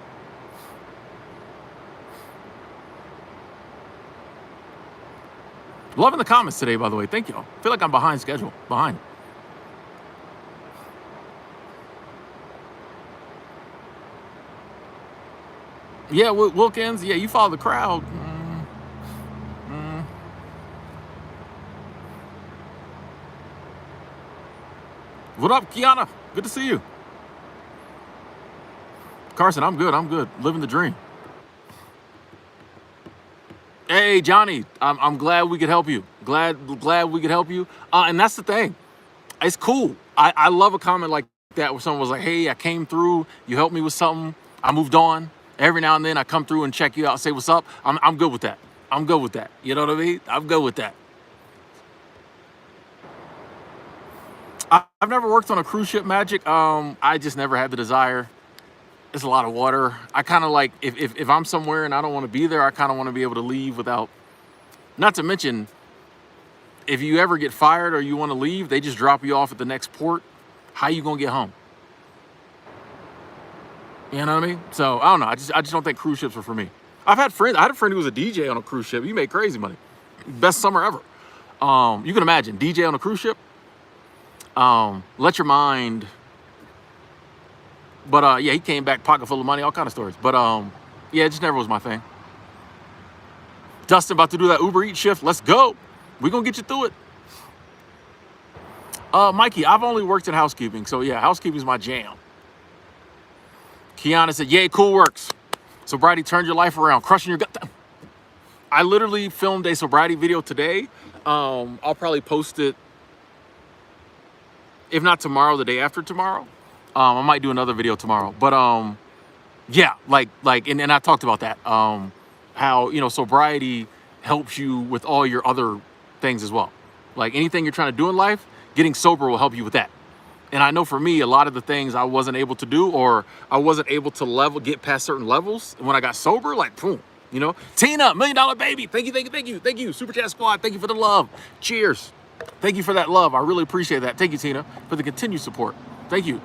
Loving the comments today, by the way. Thank you. I feel like I'm behind schedule. Behind. Yeah, Wilkins. Yeah, you follow the crowd. What up, Kiana? Good to see you. Carson, I'm good. I'm good. Living the dream. Hey, Johnny. I'm glad we could help you. Glad we could help you. And that's the thing. It's cool. I love a comment like that where someone was like, hey, I came through. You helped me with something. I moved on. Every now and then I come through and check you out, say what's up. I'm good with that. I'm good with that. You know what I mean? I'm good with that. I've never worked on a cruise ship, Magic. I just never had the desire. It's a lot of water. I kind of like if I'm somewhere and I don't want to be there, I kind of want to be able to leave without. Not to mention, if you ever get fired or you want to leave, they just drop you off at the next port. How you gonna get home? You know what I mean? So I don't know. I just don't think cruise ships are for me. I've had friends. I had a friend who was a DJ on a cruise ship. He made crazy money. Best summer ever. You can imagine DJ on a cruise ship. Let your mind. But yeah, he came back pocket full of money, all kind of stories. But yeah, it just never was my thing. Dustin about to do that Uber Eats shift. Let's go. We're gonna get you through it. Mikey, I've only worked in housekeeping, so yeah, housekeeping is my jam. Kiana said, yay, cool works. Sobriety turned your life around, crushing your gut. I literally filmed a sobriety video today. I'll probably post it, if not tomorrow, the day after tomorrow. I might do another video tomorrow. But yeah, and I talked about that. How, you know, sobriety helps you with all your other things as well. Like anything you're trying to do in life, getting sober will help you with that. And I know for me, a lot of the things I wasn't able to do, or I wasn't able to get past certain levels. And when I got sober, like, boom, you know, Tina, $1 Million Baby. Thank you. Super Chat Squad. Thank you for the love. Cheers. Thank you for that love. I really appreciate that. Thank you, Tina, for the continued support. Thank you.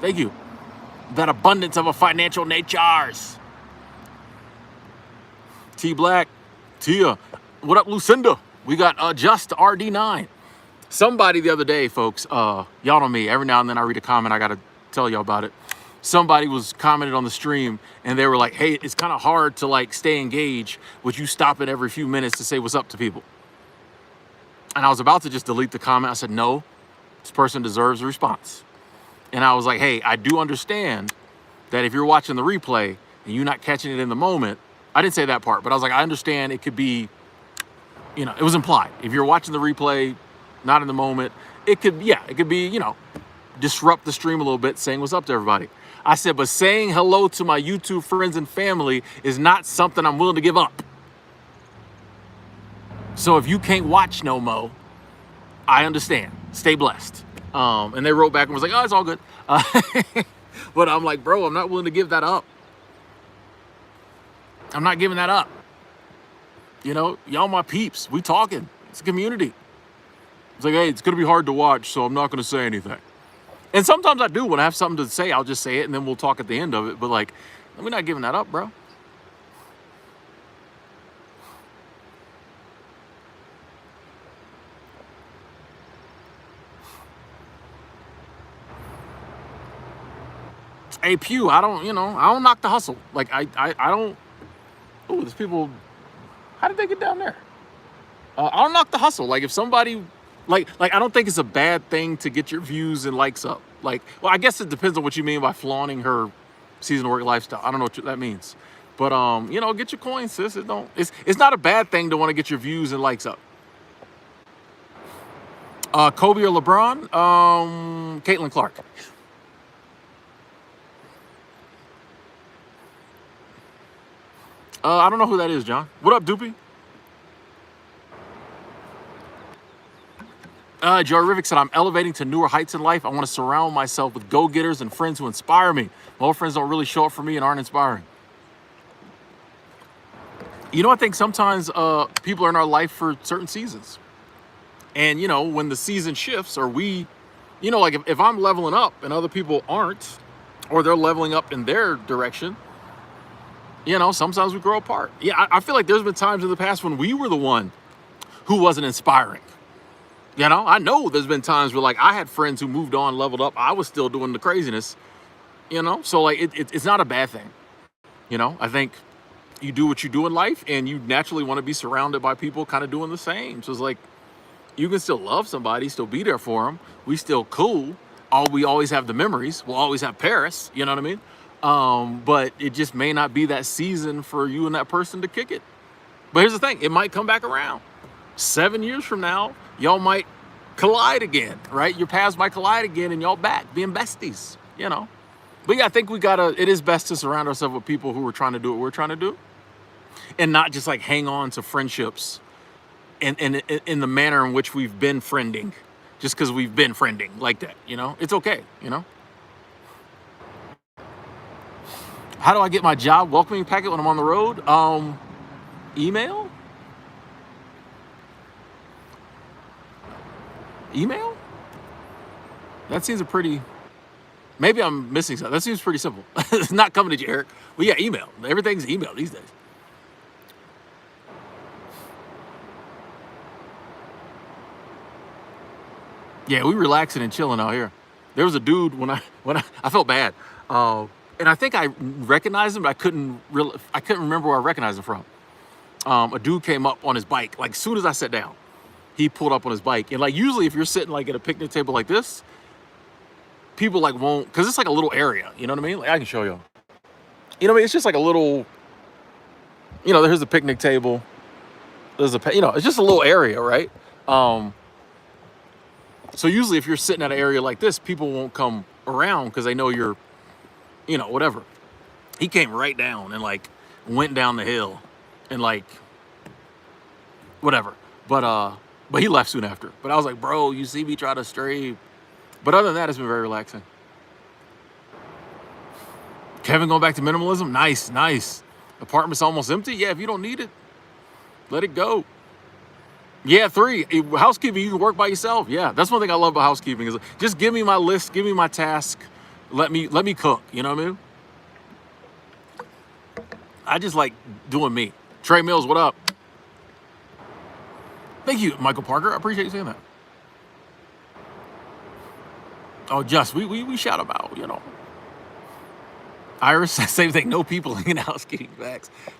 That abundance of a financial natures. T Black, Tia. What up, Lucinda? We got Just RD9. Somebody the other day, folks, y'all know me, every now and then I read a comment, I gotta tell y'all about it. Somebody was commented on the stream and they were like, hey, it's kind of hard to like stay engaged with you stopping every few minutes to say what's up to people. And I was about to just delete the comment. I said, no, this person deserves a response. And I was like, hey, I do understand that if you're watching the replay and you're not catching it in the moment, I didn't say that part, but I was like, I understand it could be, you know, it was implied. If you're watching the replay, not in the moment, it could be, you know, disrupt the stream a little bit, saying what's up to everybody. I said, but saying hello to my YouTube friends and family is not something I'm willing to give up. So if you can't watch no mo, I understand. Stay blessed. And they wrote back and was like, oh, it's all good. But I'm like, bro, I'm not willing to give that up. I'm not giving that up. You know, y'all my peeps. We talking. It's a community. It's like, hey, it's going to be hard to watch, so I'm not going to say anything. And sometimes I do. When I have something to say, I'll just say it, and then we'll talk at the end of it. But, like, we're not giving that up, bro. Hey, Pew, I don't knock the hustle. Like, I don't... Oh, there's people How did they get down there? I'll knock the hustle. Like if somebody, like I don't think it's a bad thing to get your views and likes up. Like, well, I guess it depends on what you mean by flaunting her seasonal work lifestyle. I don't know what that means, but get your coins, sis. It's not a bad thing to want to get your views and likes up. Kobe or LeBron? Caitlin Clark. I don't know who that is, John. What up, Doopy? Joe Rivik said, I'm elevating to newer heights in life. I want to surround myself with go-getters and friends who inspire me. My old friends don't really show up for me and aren't inspiring. I think sometimes people are in our life for certain seasons. And, when the season shifts or like if I'm leveling up and other people aren't, or they're leveling up in their direction, sometimes we grow apart. Yeah, I feel like there's been times in the past when we were the one who wasn't inspiring. I know there's been times where like I had friends who moved on, leveled up. I was still doing the craziness, so like it's not a bad thing. I think you do what you do in life and you naturally want to be surrounded by people kind of doing the same. So it's like, you can still love somebody, still be there for them. We still cool. We always have the memories. We'll always have Paris, you know what I mean? But it just may not be that season for you and that person to kick it. But here's the thing, it might come back around. 7 years from now, y'all might collide again, right? Your paths might collide again and y'all back being besties, But yeah, I think it is best to surround ourselves with people who are trying to do what we're trying to do and not just like hang on to friendships in the manner in which we've been friending just because we've been friending like that, It's okay, How do I get my job welcoming packet when I'm on the road? Email? Email? That seems maybe I'm missing something. That seems pretty simple. It's not coming to you, Eric. Well, yeah, email. Everything's email these days. Yeah, we relaxing and chilling out here. There was a dude when I felt bad, and I think I recognized him, but I couldn't remember where I recognized him from. A dude came up on his bike, like as soon as I sat down, he pulled up on his bike, and like usually if you're sitting like at a picnic table like this, people like won't, because it's like a little area, you know what I mean? Like I can show you. It's just like a little, there's the picnic table. There's it's just a little area, right? So usually if you're sitting at an area like this, people won't come around because they know you're, whatever. He came right down and like went down the hill and like, whatever. But he left soon after. But I was like, bro, you see me try to stray. But other than that, it's been very relaxing. Kevin going back to minimalism? Nice. Apartment's almost empty? Yeah, if you don't need it, let it go. Yeah, 3, housekeeping, you can work by yourself. Yeah, that's one thing I love about housekeeping is just give me my list, give me my task, let me cook, you know what I mean? I just like doing me. Trey Mills, what up? Thank you, Michael Parker. I appreciate you saying that. Oh, just we shout about, Iris, same thing. No people in housekeeping.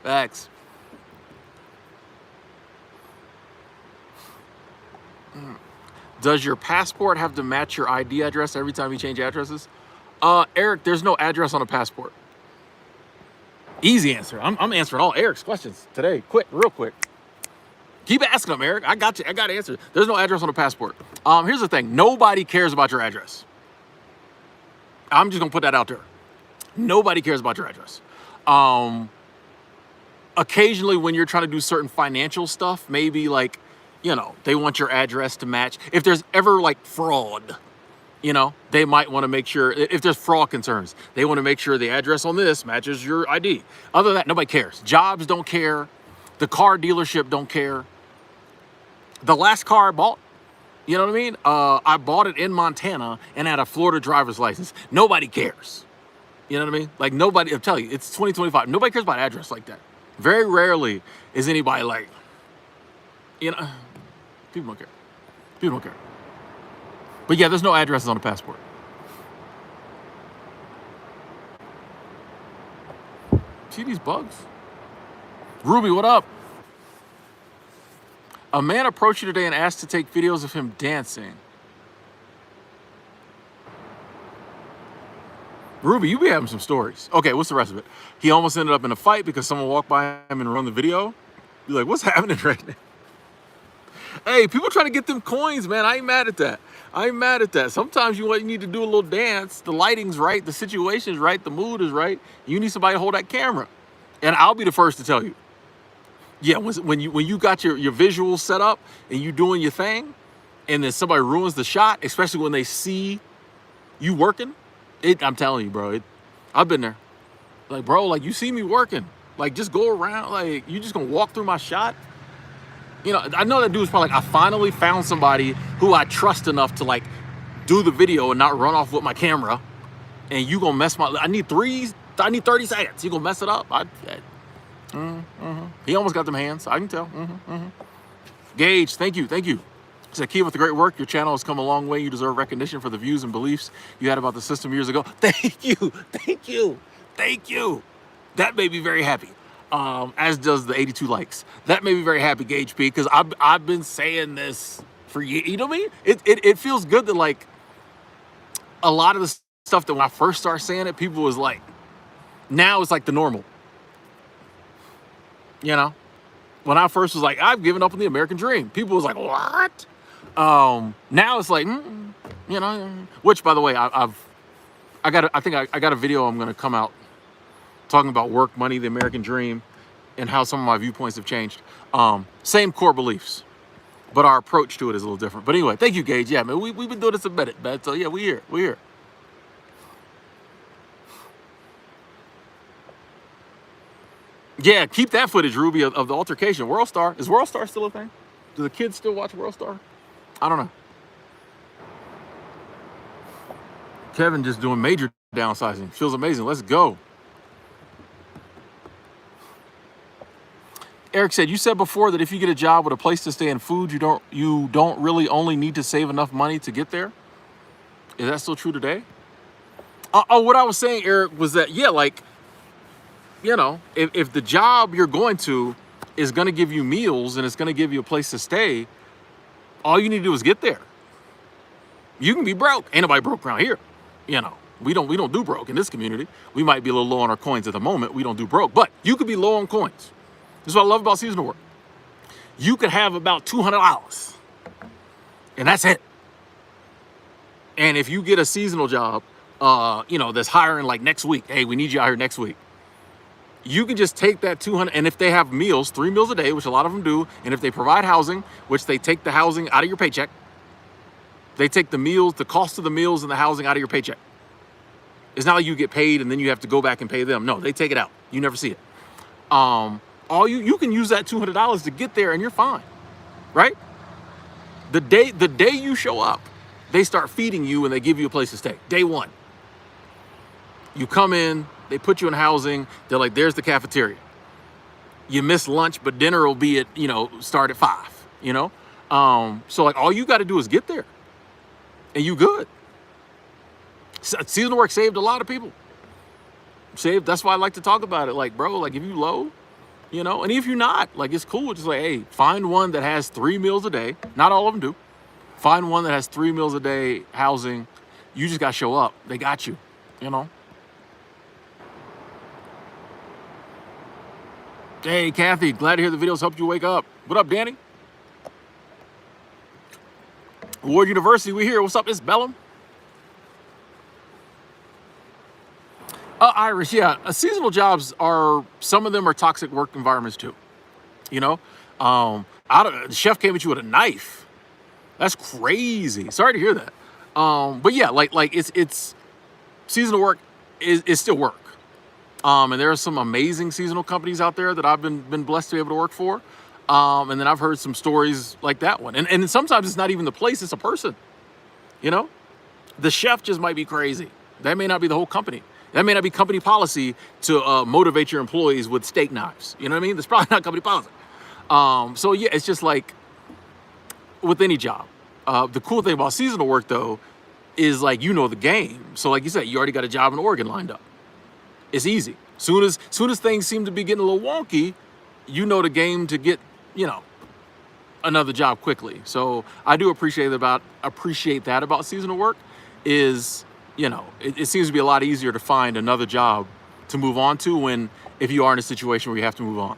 Facts. Does your passport have to match your ID address every time you change addresses? Eric, there's no address on a passport. Easy answer. I'm answering all Eric's questions today. Real quick. Keep asking them, Eric. I got you. I got answers. There's no address on a passport. Here's the thing. Nobody cares about your address. I'm just gonna put that out there. Nobody cares about your address. Occasionally when you're trying to do certain financial stuff, maybe like, they want your address to match. If there's ever like fraud, they might want to make sure, if there's fraud concerns, they want to make sure the address on this matches your ID. Other than that, nobody cares. Jobs don't care. The car dealership don't care. The last car I bought, you know what I mean? I bought it in Montana and had a Florida driver's license. Nobody cares. You know what I mean? Like nobody, I'll tell you, it's 2025. Nobody cares about address like that. Very rarely is anybody like, people don't care. People don't care. But yeah, there's no addresses on the passport. See these bugs? Ruby, what up? A man approached you today and asked to take videos of him dancing. Ruby, you be having some stories. Okay, what's the rest of it? He almost ended up in a fight because someone walked by him and ruined the video. You're like, what's happening right now? Hey, people trying to get them coins, man. I ain't mad at that. I ain't mad at that. Sometimes you need to do a little dance. The lighting's right, the situation's right, the mood is right. You need somebody to hold that camera. And I'll be the first to tell you. Yeah, when you got your visuals set up and you doing your thing, and then somebody ruins the shot, especially when they see you working, I'm telling you, bro, I've been there. Like, bro, like, you see me working. Like, just go around. Like, you just gonna walk through my shot? You know, I know that dude's probably like, I finally found somebody who I trust enough to, like, do the video and not run off with my camera. And you gonna mess I need 30 seconds. You gonna mess it up? He almost got them hands. I can tell. Gage, thank you. He said, Keep with the great work. Your channel has come a long way. You deserve recognition for the views and beliefs you had about the system years ago. Thank you. That made me very happy. As does the 82 likes. That made me very happy, Gage P, because I've been saying this for years. You know what I mean? It feels good that, like, a lot of the stuff that when I first started saying it, people was like, now it's like the normal. You know? When I first was like, I've given up on the American dream, people was like, what? Now it's like, you know, which, by the way, I think I got a video I'm going to come out talking about work, money, the American dream, and how some of my viewpoints have changed. Same core beliefs, but our approach to it is a little different. But anyway, thank you, Gage. Yeah, man, we've been doing this a minute, man. So yeah, we're here. Yeah, keep that footage, Ruby, of the altercation. WorldStar. Is WorldStar still a thing? Do the kids still watch WorldStar? I don't know. Kevin just doing major downsizing. Feels amazing. Let's go. Eric said, you said before that if you get a job with a place to stay and food, you don't really only need to save enough money to get there. Is that still true today? What I was saying, Eric, was that, yeah, like, you know, if the job you're going to is going to give you meals and it's going to give you a place to stay, all you need to do is get there. You can be broke. Ain't nobody broke around here. You know, we don't do broke in this community. We might be a little low on our coins at the moment. We don't do broke, but you could be low on coins. This is what I love about seasonal work. You could have about $200, and that's it. And if you get a seasonal job, you know, that's hiring like next week, hey, we need you out here next week. You can just take that 200, and if they have meals, 3 meals a day, which a lot of them do, and if they provide housing, which they take the housing out of your paycheck, they take the meals, the cost of the meals and the housing out of your paycheck. It's not like you get paid and then you have to go back and pay them. No, they take it out. You never see it. You can use that $200 to get there and you're fine, right? The day you show up, they start feeding you and they give you a place to stay. Day one. You come in, they put you in housing. They're like, there's the cafeteria. You miss lunch, but dinner will be at, you know, start at 5, you know? So like all you got to do is get there and you good. Seasonal work saved a lot of people. That's why I like to talk about it. Like, bro, like if you low, you know, and if you're not, like, it's cool. Just like, hey, find one that has 3 meals a day. Not all of them do. Find one that has 3 meals a day, housing. You just got to show up. They got you, you know? Hey, Kathy, glad to hear the videos helped you wake up. What up, Danny? Ward University, we here. What's up, Miss Bellum? Irish, yeah. Seasonal jobs some of them are toxic work environments too. You know, the chef came at you with a knife. That's crazy. Sorry to hear that. But yeah, like it's seasonal work is still work. And there are some amazing seasonal companies out there that I've been blessed to be able to work for. And then I've heard some stories like that one. And sometimes it's not even the place, it's a person. You know, the chef just might be crazy. That may not be the whole company. That may not be company policy to motivate your employees with steak knives. You know what I mean? That's probably not company policy. So yeah, it's just like with any job. The cool thing about seasonal work though, is like, you know, the game. So like you said, you already got a job in Oregon lined up. It's easy. Soon as things seem to be getting a little wonky, you know the game to get, you know, another job quickly. So I do appreciate that about seasonal work is, it seems to be a lot easier to find another job to move on to when if you are in a situation where you have to move on.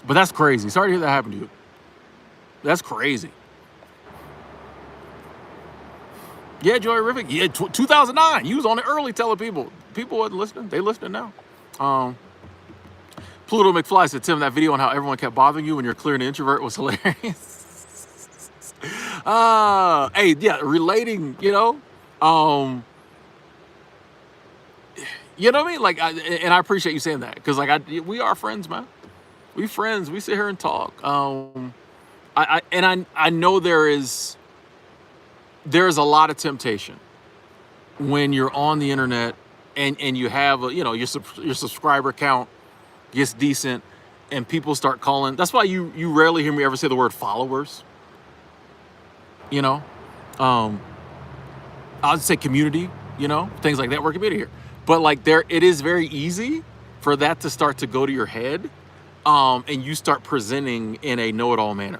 But that's crazy. Sorry to hear that happen to you. That's crazy. Yeah, Joy Rivik. Yeah, 2009. You was on it early telling people. People wasn't listening. They listening now. Pluto McFly said, Tim, that video on how everyone kept bothering you when you're clear an introvert was hilarious. Hey, yeah, relating, you know what I mean? Like, and I appreciate you saying that because, like, we are friends, man. We friends. We sit here and talk. I know there is a lot of temptation when you're on the internet and you have your subscriber count gets decent and people start calling. That's why you rarely hear me ever say the word followers. I'll say community. Things like that. We're community here, but like it is very easy for that to start to go to your head, and you start presenting in a know-it-all manner.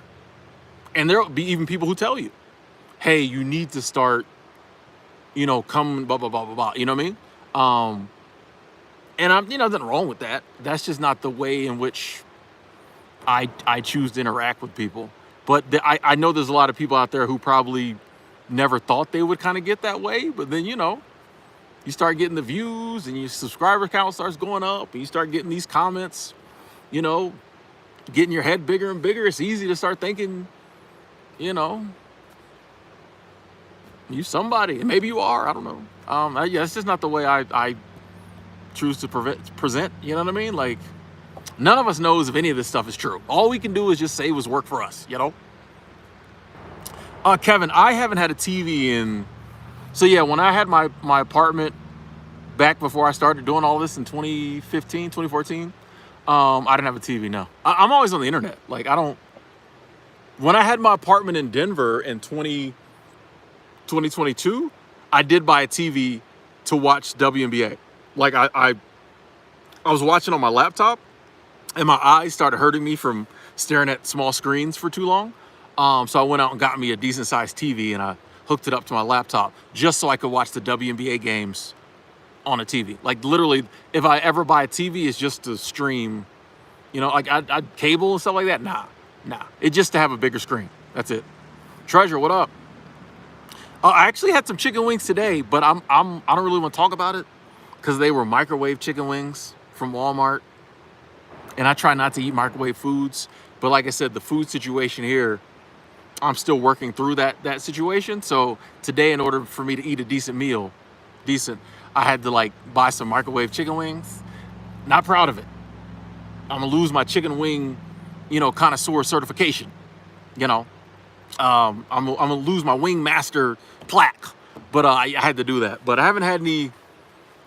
And there'll be even people who tell you, hey, you need to start, come blah, blah, blah, blah, blah. You know what I mean? And I'm, nothing wrong with that. That's just not the way in which I choose to interact with people. But I know there's a lot of people out there who probably never thought they would kind of get that way. But then, you start getting the views and your subscriber count starts going up and you start getting these comments, getting your head bigger and bigger. It's easy to start thinking, you somebody, and maybe you are, I don't know. Yeah, it's just not the way I choose to present, you know what I mean? Like, none of us knows if any of this stuff is true. All we can do is just say it was work for us, Kevin, I haven't had a TV in, so yeah, when I had my apartment back before I started doing all this in 2015, 2014, I didn't have a TV, no. I'm always on the internet. Like, when I had my apartment in Denver in 2022, I did buy a TV to watch WNBA. Like, I was watching on my laptop and my eyes started hurting me from staring at small screens for too long. So I went out and got me a decent sized TV and I hooked it up to my laptop just so I could watch the WNBA games on a TV. Like, literally, if I ever buy a TV, it's just to stream, like I'd cable and stuff like that. Nah. It's just to have a bigger screen. That's it. Treasure, what up? I actually had some chicken wings today, but I don't really want to talk about it because they were microwave chicken wings from Walmart. And I try not to eat microwave foods. But like I said, the food situation here, I'm still working through that situation. So today, in order for me to eat a decent meal, I had to buy some microwave chicken wings. Not proud of it. I'm gonna lose my chicken wing, connoisseur certification. I'm gonna lose my wing master plaque. But I had to do that. But I haven't had any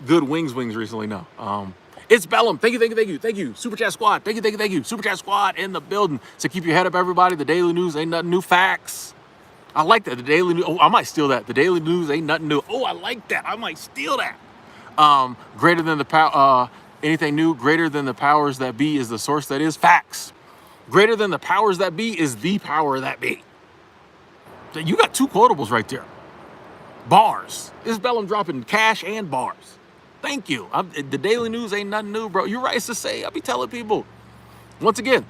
good wings recently, no. It's Bellum. Thank you. Super Chat Squad. Thank you. Super Chat Squad in the building. So keep your head up, everybody. The Daily News ain't nothing new. Facts. I like that. The Daily News. Oh, I might steal that. The Daily News ain't nothing new. Oh, I like that. I might steal that. Greater than the power. Anything new? Greater than the powers that be is the source that is. Facts. Greater than the powers that be is the power that be. So you got two quotables right there. Bars. This Bellum dropping cash and bars. Thank you. The Daily News ain't nothing new, bro. You're right to say. I'll be telling people. Once again,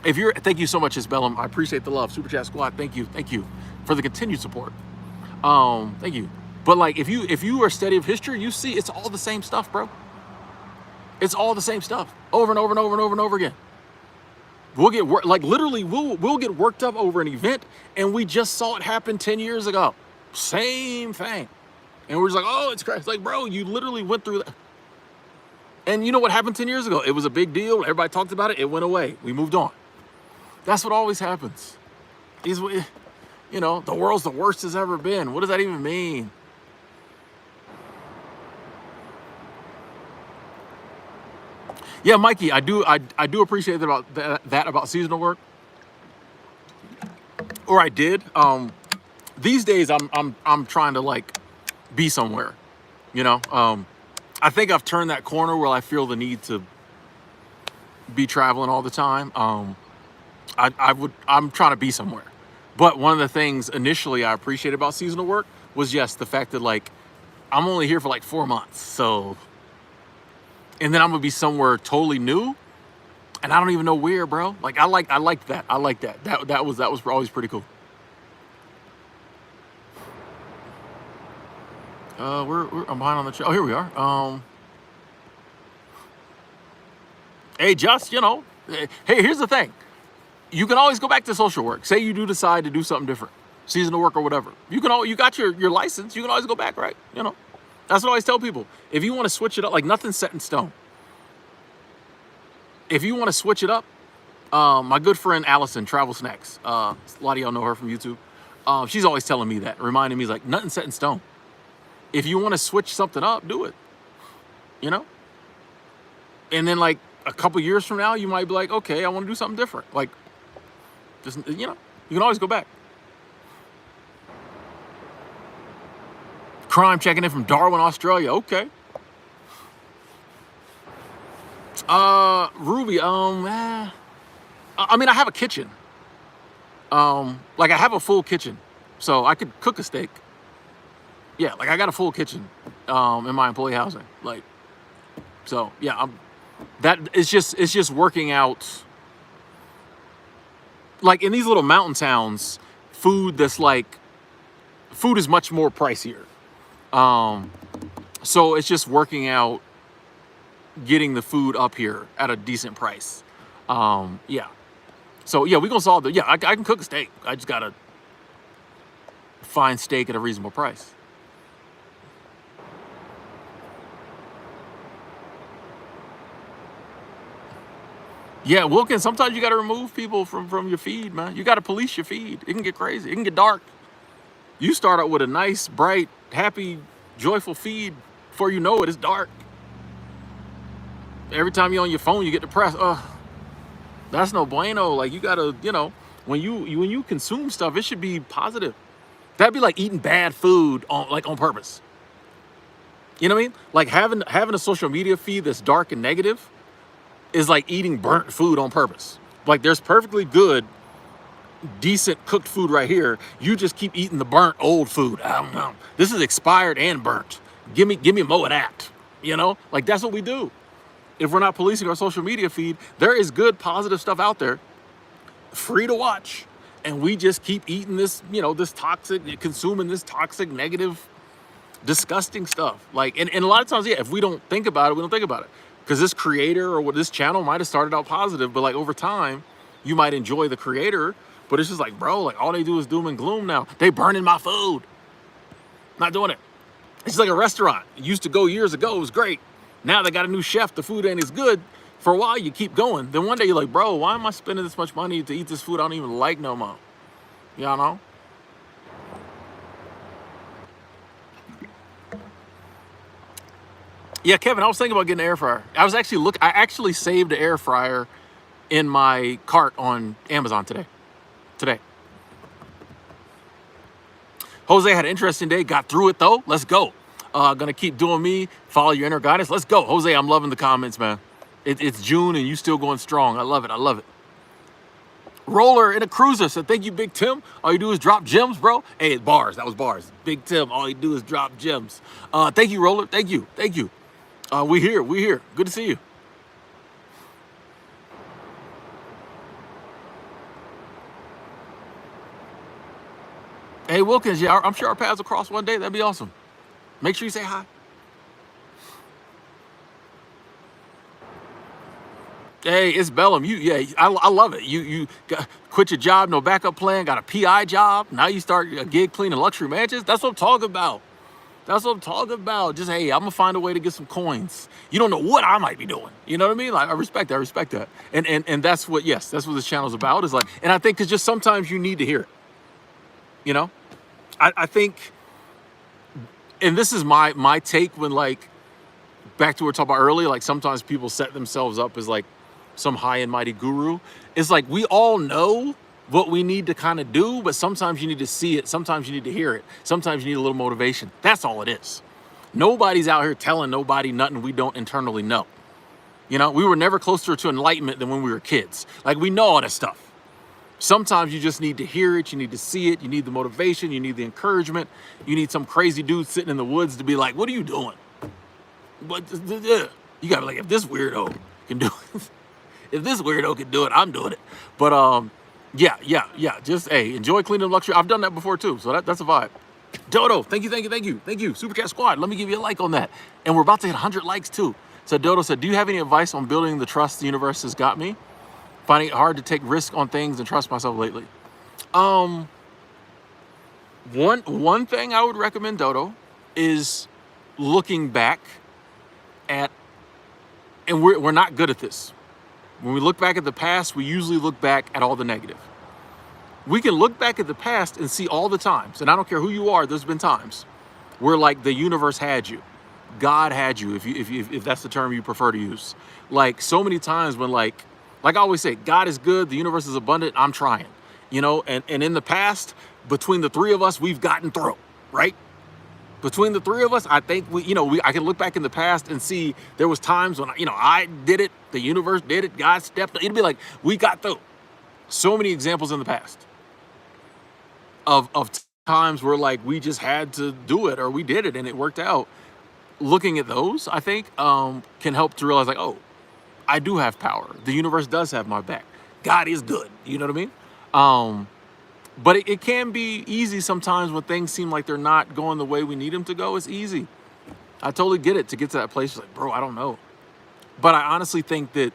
thank you so much, Isbellum. I appreciate the love. Super Chat Squad, thank you for the continued support. Thank you. But if you are a study of history, you see it's all the same stuff, bro. It's all the same stuff over and over and over and over and over again. We'll get we'll get worked up over an event, and we just saw it happen 10 years ago. Same thing. And we're just like, oh, it's crazy. It's like, bro, you literally went through that. And you know what happened 10 years ago? It was a big deal. Everybody talked about it. It went away. We moved on. That's what always happens. The world's the worst it's ever been. What does that even mean? Yeah, Mikey, I do appreciate that about seasonal work. Or I did. These days I'm trying to be somewhere, I think I've turned that corner where I feel the need to be traveling all the time. I'm trying to be somewhere. But one of the things initially I appreciated about seasonal work was, yes, the fact that like I'm only here for like 4 months. So, and then I'm gonna be somewhere totally new and I don't even know where, bro. Like I like that. I like that. That was always pretty cool. I'm behind on the show. Oh, here we are. Hey, just, hey, here's the thing. You can always go back to social work. Say you do decide to do something different, seasonal work or whatever. You got your license. You can always go back, right? That's what I always tell people. If you want to switch it up, like nothing's set in stone. If you want to switch it up, my good friend Allison, Travel Snacks, a lot of y'all know her from YouTube. She's always telling me that, reminding me, like, nothing's set in stone. If you want to switch something up, do it. You know? And then like a couple years from now, you might be like, okay, I want to do something different. Like, just, you can always go back. Crime checking in from Darwin, Australia. Okay. Ruby, I mean, I have a kitchen. Like I have a full kitchen, so I could cook a steak. Yeah, like I got a full kitchen, in my employee housing. Like, so yeah, it's just working out. Like in these little mountain towns, food is much more pricier. So it's just working out getting the food up here at a decent price. Yeah. So yeah, we gonna solve it. Yeah, I can cook a steak. I just gotta find steak at a reasonable price. Yeah, Wilkins, sometimes you gotta remove people from your feed, man. You gotta police your feed. It can get crazy. It can get dark. You start out with a nice, bright, happy, joyful feed. Before you know it, it's dark. Every time you're on your phone, you get depressed. That's no bueno. Like you gotta, when you consume stuff, it should be positive. That'd be like eating bad food on purpose. You know what I mean? Like having a social media feed that's dark and negative is like eating burnt food on purpose. Like there's perfectly good, decent cooked food right here. You just keep eating the burnt old food. I don't know. This is expired and burnt. Give me more of that. Like that's what we do. If we're not policing our social media feed, there is good, positive stuff out there, free to watch. And we just keep eating this, this toxic, consuming this toxic, negative, disgusting stuff. Like, and a lot of times, yeah, if we don't think about it, we don't think about it. Because this creator or this channel might have started out positive, but like over time, you might enjoy the creator, but it's just like, bro, like all they do is doom and gloom now. They burning my food. Not doing it. It's like a restaurant. It used to go years ago. It was great. Now they got a new chef. The food ain't as good. For a while, you keep going. Then one day you're like, bro, why am I spending this much money to eat this food I don't even like no more? Y'all know? Yeah, Kevin, I was thinking about getting an air fryer. I actually saved an air fryer in my cart on Amazon today. Jose had an interesting day, got through it though. Let's go. Gonna keep doing me, follow your inner guidance. Let's go. Jose, I'm loving the comments, man. It's June and you still going strong. I love it. Roller in a cruiser said, thank you, Big Tim. All you do is drop gems, bro. Hey, bars. That was bars. Big Tim, all you do is drop gems. Thank you, Roller. Thank you. We here. Good to see you. Hey, Wilkins, yeah, I'm sure our paths will cross one day. That'd be awesome. Make sure you say hi. Hey, it's Bellum. I love it. You quit your job, no backup plan, got a PI job. Now you start a gig cleaning luxury mansions. That's what I'm talking about. Just, hey, I'm gonna find a way to get some coins. You don't know what I might be doing. You know what I mean? Like I respect that. And that's what this channel's about. Is like, and I think it's just sometimes you need to hear it. I think, and this is my take when like back to what we were talking about earlier, like sometimes people set themselves up as like some high and mighty guru. It's like we all know what we need to kind of do, but sometimes you need to see it, sometimes you need to hear it, sometimes you need a little motivation. That's all it is. Nobody's out here telling nobody nothing we don't internally know. We were never closer to enlightenment than when we were kids. Like we know all this stuff. Sometimes you just need to hear it, you need to see it, you need the motivation, you need the encouragement, you need some crazy dude sitting in the woods to be like, what are you doing? But you gotta be like, if this weirdo can do it, if this weirdo can do it, I'm doing it. But yeah. Just hey, enjoy cleaning up luxury. I've done that before too, so that's a vibe. Dodo, thank you. Super Chat Squad, let me give you a like on that. And we're about to hit 100 likes too. So Dodo said, do you have any advice on building the trust the universe has got me? Finding it hard to take risk on things and trust myself lately. One thing I would recommend, Dodo, is looking back at, and we're not good at this. When we look back at the past, we usually look back at all the negative. We can look back at the past and see all the times, and I don't care who you are, there's been times where like the universe had you. God had you, if that's the term you prefer to use. Like so many times when like I always say, God is good, the universe is abundant, I'm trying. You know, and in the past, between the three of us, we've gotten through, right? Between the three of us, I think I can look back in the past and see there was times when, I did it, the universe did it, God stepped up. It'd be like, we got through. So many examples in the past of times where like we just had to do it or we did it and it worked out. Looking at those, I think, can help to realize like, oh, I do have power. The universe does have my back. God is good. You know what I mean? But it can be easy sometimes when things seem like they're not going the way we need them to go. It's easy. I totally get it, to get to that place like, bro, I don't know. But I honestly think that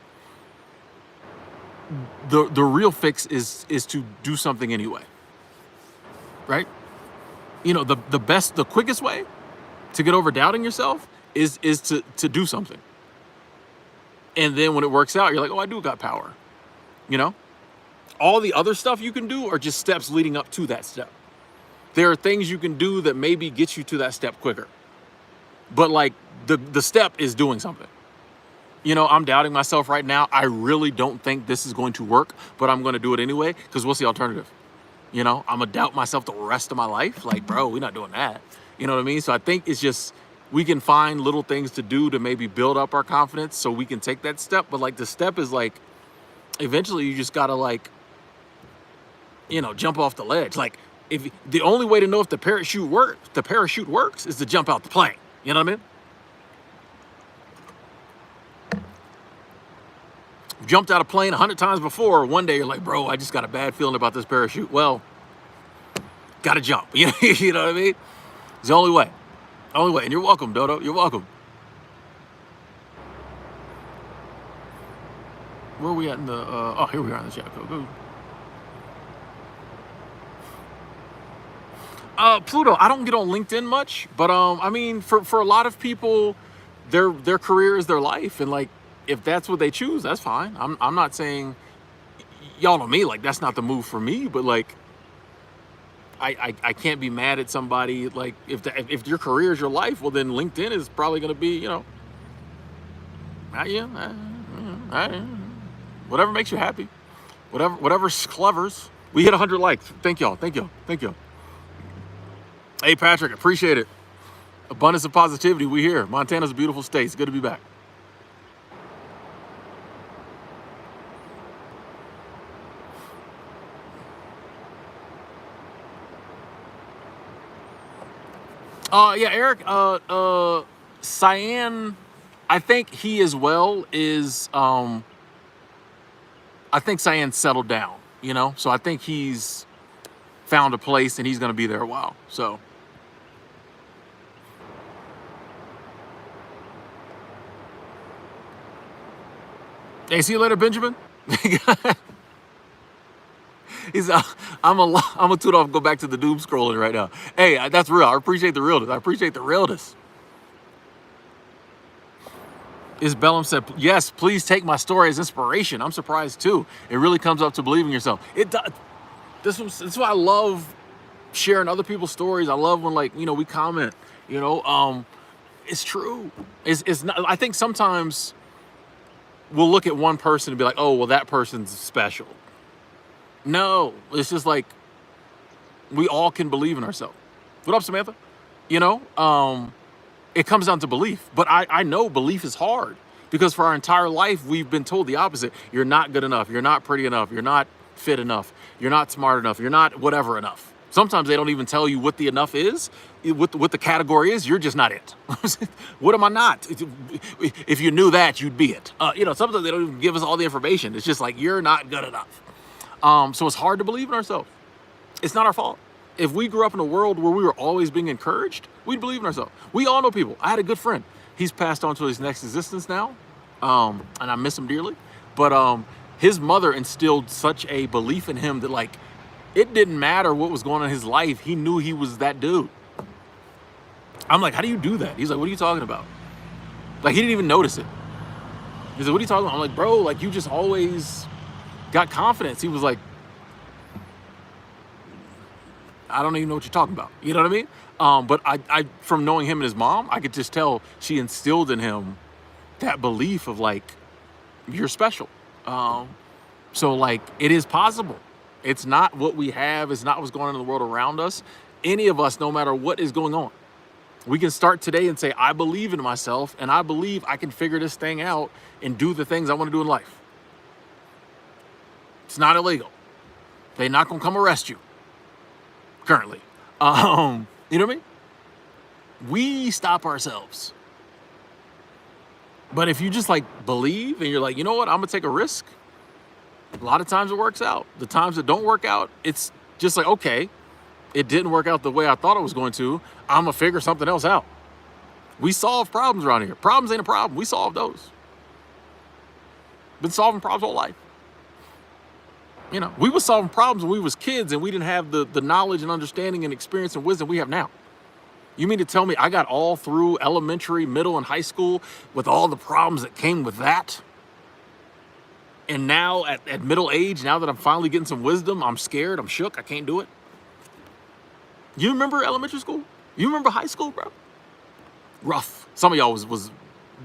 the real fix is to do something anyway. Right? The quickest way to get over doubting yourself is to do something. And then when it works out, you're like, oh, I do got power. All the other stuff you can do are just steps leading up to that step. There are things you can do that maybe get you to that step quicker. But like the step is doing something. I'm doubting myself right now. I really don't think this is going to work, but I'm going to do it anyway because what's the alternative? I'm going to doubt myself the rest of my life. Like, bro, we're not doing that. You know what I mean? So I think it's just, we can find little things to do to maybe build up our confidence so we can take that step. But like the step is like, eventually you just got to like, jump off the ledge. Like if the only way to know if the parachute works is to jump out the plane. You know what I mean? Jumped out of plane 100 times before. One day you're like, bro, I just got a bad feeling about this parachute. Well, gotta jump. You know what I mean? It's the only way. And you're welcome, Dodo. You're welcome. Where are we at in the, here we are in the chat. Go. Pluto, I don't get on LinkedIn much, but I mean, for a lot of people, their career is their life, and like if that's what they choose, that's fine. I'm not saying, y'all know me, like that's not the move for me, but like I can't be mad at somebody. Like if your career is your life, well then LinkedIn is probably going to be whatever makes you happy, whatever's clever's. We hit 100 likes. Thank y'all. Hey, Patrick, appreciate it. Abundance of positivity. We here. Montana's a beautiful state. It's good to be back. Yeah, Eric, Cyan, I think he as well is, I think Cyan settled down, so I think he's found a place and he's going to be there a while. So. Hey, see you later, Benjamin. He's I'm a toot off and go back to the doom scrolling right now. Hey, that's real. I appreciate the realness. Isabellum said, yes, please take my story as inspiration. I'm surprised too. It really comes up to believing yourself. It does. This is why I love sharing other people's stories. I love when we comment, it's true. It's not, I think sometimes we'll look at one person and be like, oh, well, that person's special. No, it's just like we all can believe in ourselves. What up, Samantha? It comes down to belief. But I know belief is hard because for our entire life, we've been told the opposite. You're not good enough. You're not pretty enough. You're not fit enough. You're not smart enough. You're not whatever enough. Sometimes they don't even tell you what the enough is, what the category is. You're just not it. What am I not? If you knew that, you'd be it. Sometimes they don't even give us all the information. It's just like, you're not good enough. So it's hard to believe in ourselves. It's not our fault. If we grew up in a world where we were always being encouraged, we'd believe in ourselves. We all know people. I had a good friend. He's passed on to his next existence now, and I miss him dearly. But his mother instilled such a belief in him that, like, it didn't matter what was going on in his life. He knew he was that dude. I'm like, how do you do that? He's like, what are you talking about? Like, he didn't even notice it. He's like, what are you talking about? I'm like, bro, like, you just always got confidence. He was like, I don't even know what you're talking about. You know what I mean? But I from knowing him and his mom, I could just tell she instilled in him that belief of, like, you're special. So, like, it is possible. It's not what we have. It's not what's going on in the world around us. Any of us, no matter what is going on, we can start today and say, I believe in myself, and I believe I can figure this thing out and do the things I want to do in life. It's not illegal. They're not going to come arrest you currently. You know what I mean? We stop ourselves. But if you just, like, believe and you're like, you know what, I'm gonna take a risk, a lot of times it works out. The times that don't work out, it's just like, okay, it didn't work out the way I thought it was going to. I'm gonna figure something else out. We solve problems around here. Problems ain't a problem. We solve those. Been solving problems all life. We were solving problems when we was kids, and we didn't have the knowledge and understanding and experience and wisdom we have now. You mean to tell me I got all through elementary, middle, and high school with all the problems that came with that? And now at middle age, now that I'm finally getting some wisdom, I'm scared, I'm shook, I can't do it. You remember elementary school? You remember high school, bro? Rough. Some of y'all was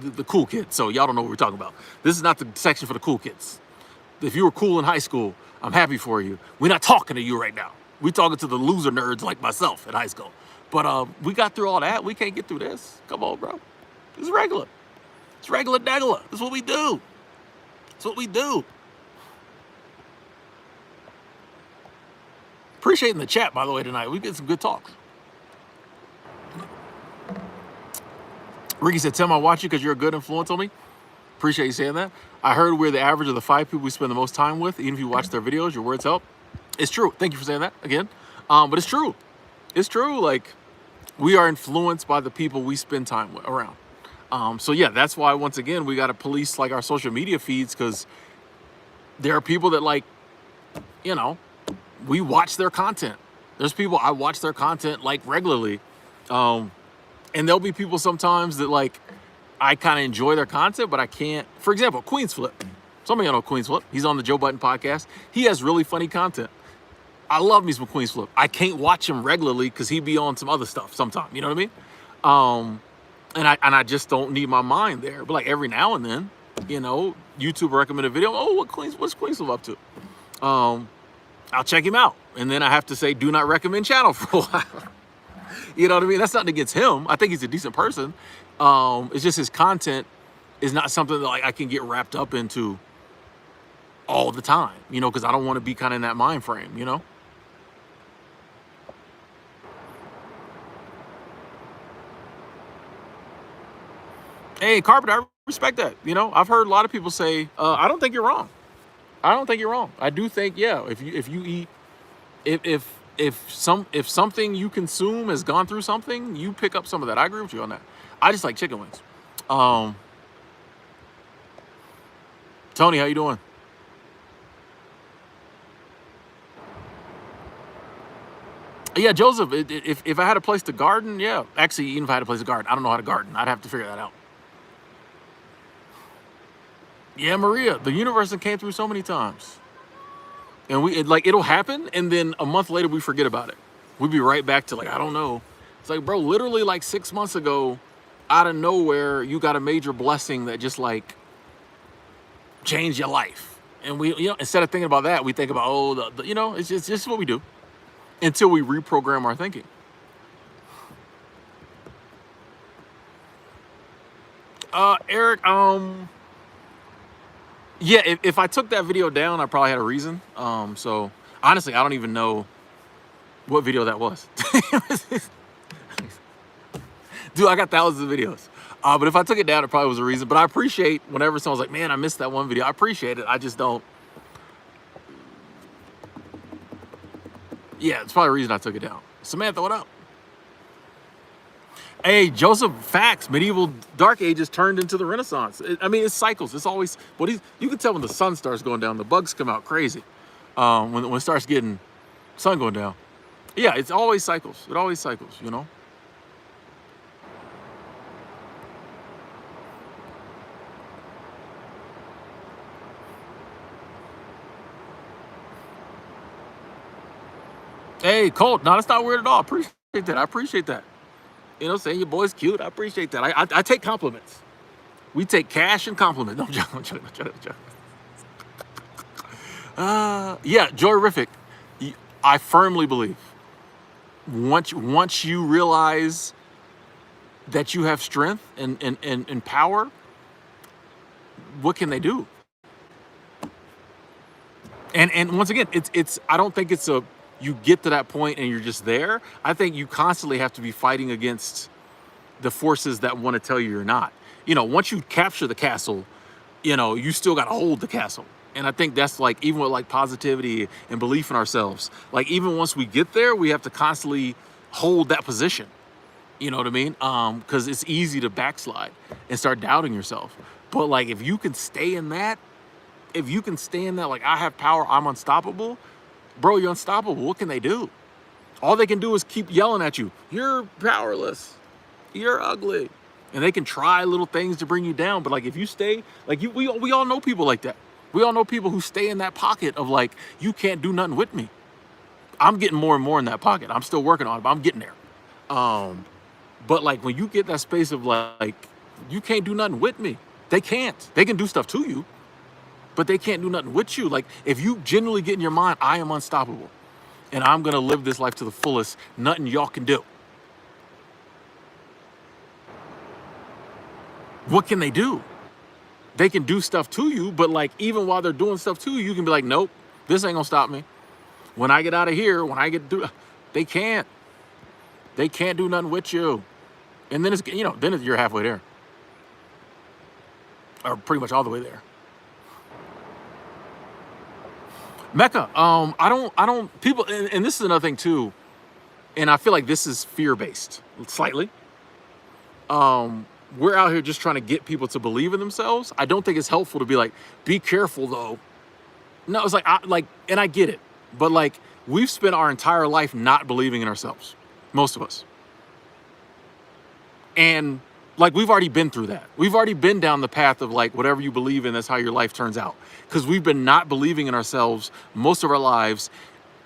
the cool kids, so y'all don't know what we're talking about. This is not the section for the cool kids. If you were cool in high school, I'm happy for you. We're not talking to you right now. We're talking to the loser nerds like myself in high school. But we got through all that. We can't get through this. Come on, bro. It's regular. It's regular degula. That's what we do. That's what we do. Appreciating the chat, by the way, tonight. We get some good talks. Ricky said, tell me I watch you because you're a good influence on me. Appreciate you saying that. I heard we're the average of the 5 people we spend the most time with. Even if you watch their videos, your words help. It's true. Thank you for saying that again. But it's true. It's true. Like, we are influenced by the people we spend time around. So yeah, that's why, once again, we got to police, like, our social media feeds, because there are people that, like, we watch their content. There's people I watch their content, like, regularly. And there'll be people sometimes that, like, I kind of enjoy their content, but I can't. For example, Queens Flip. Some of y'all know Queens Flip. He's on the Joe Budden podcast. He has really funny content. I love me some Queens Flip. I can't watch him regularly because he'd be on some other stuff sometime. You know what I mean? And I just don't need my mind there. But, like, every now and then, YouTube recommend a video. Oh, what's Queens Flip up to? I'll check him out. And then I have to say, do not recommend channel for a while. You know what I mean? That's nothing against him. I think he's a decent person. It's just his content is not something that, like, I can get wrapped up into all the time, because I don't want to be kind of in that mind frame, Hey, Carpenter, I respect that. I've heard a lot of people say, I don't think you're wrong. I don't think you're wrong. I do think, yeah, if you eat, if something you consume has gone through something, you pick up some of that. I agree with you on that. I just like chicken wings. Tony, how you doing? Yeah, Joseph, if I had a place to garden, yeah. Actually, even if I had a place to garden, I don't know how to garden. I'd have to figure that out. Yeah, Maria, the universe came through so many times. And it'll happen, and then a month later, we forget about it. We'd be right back to, like, I don't know. It's like, bro, literally, like, 6 months ago, out of nowhere, you got a major blessing that just, like, changed your life. And we, instead of thinking about that, we think about, it's just what we do until we reprogram our thinking. Eric, Yeah, if I took that video down, I probably had a reason. So honestly, I don't even know what video that was. Dude, I got thousands of videos. But if I took it down, it probably was a reason. But I appreciate whenever someone's like, man, I missed that one video. I appreciate it. I just don't. Yeah, it's probably a reason I took it down. Samantha, what up? Hey, Joseph, facts. Medieval Dark Ages turned into the Renaissance. I mean, it's cycles. It's always, but you can tell when the sun starts going down, the bugs come out crazy. When it starts getting sun going down. Yeah, it's always cycles. It always cycles, you know? Hey, Colt, no, that's not weird at all. I appreciate that. I appreciate that. You know, saying your boy's cute. I appreciate that. I take compliments. We take cash and compliments. No, I'm joking, I'm joking, I'm joking, I'm joking. Yeah, Joyrific. I firmly believe once you realize that you have strength and power, what can they do? And once again, it's I don't think it's a you get to that point and you're just there. I think you constantly have to be fighting against the forces that want to tell you you're not. You know, once you capture the castle, you know, you still got to hold the castle. And I think that's like, even with like positivity and belief in ourselves, like even once we get there, we have to constantly hold that position. You know what I mean? Because it's easy to backslide and start doubting yourself. But like, if you can stay in that, like, I have power, I'm unstoppable, bro, you're unstoppable. What can they do? All they can do is keep yelling at you. You're powerless. You're ugly. And they can try little things to bring you down. But like, if you stay, like we all know people like that. We all know people who stay in that pocket of like, you can't do nothing with me. I'm getting more and more in that pocket. I'm still working on it, but I'm getting there. But like, when you get that space of like, you can't do nothing with me. They can't. They can do stuff to you, but they can't do nothing with you. Like, if you genuinely get in your mind, I am unstoppable and I'm gonna live this life to the fullest, nothing y'all can do. What can they do? They can do stuff to you, but like, even while they're doing stuff to you, you can be like, nope, this ain't gonna stop me. When I get out of here, when I get through, they can't do nothing with you. And then it's, you know, then you're halfway there, or pretty much all the way there. Mecca, I don't, people, and this is another thing too, and I feel like this is fear-based, slightly. We're out here just trying to get people to believe in themselves. I don't think it's helpful to be like, be careful though. No, it's like, and I get it, but like, we've spent our entire life not believing in ourselves, most of us. And like, we've already been through that. We've already been down the path of like, whatever you believe in, that's how your life turns out. Because we've been not believing in ourselves most of our lives,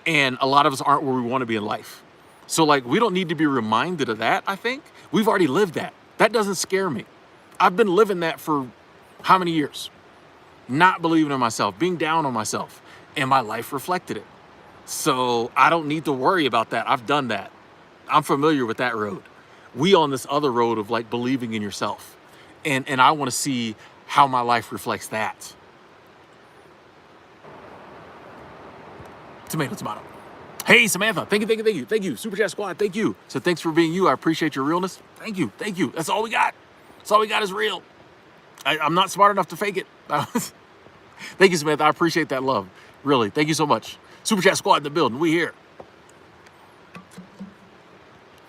and a lot of us aren't where we want to be in life. So like, we don't need to be reminded of that, I think. We've already lived that. That doesn't scare me. I've been living that for how many years? Not believing in myself, being down on myself, and my life reflected it. So I don't need to worry about that. I've done that. I'm familiar with that road. We on this other road of like believing in yourself. And I want to see how my life reflects that. Tomato, tomato. Hey, Samantha, thank you. Super Chat Squad, thank you. So thanks for being you. I appreciate your realness. Thank you. That's all we got. That's all we got is real. I'm not smart enough to fake it. Thank you, Samantha. I appreciate that love. Really, thank you so much. Super Chat Squad in the building. We here.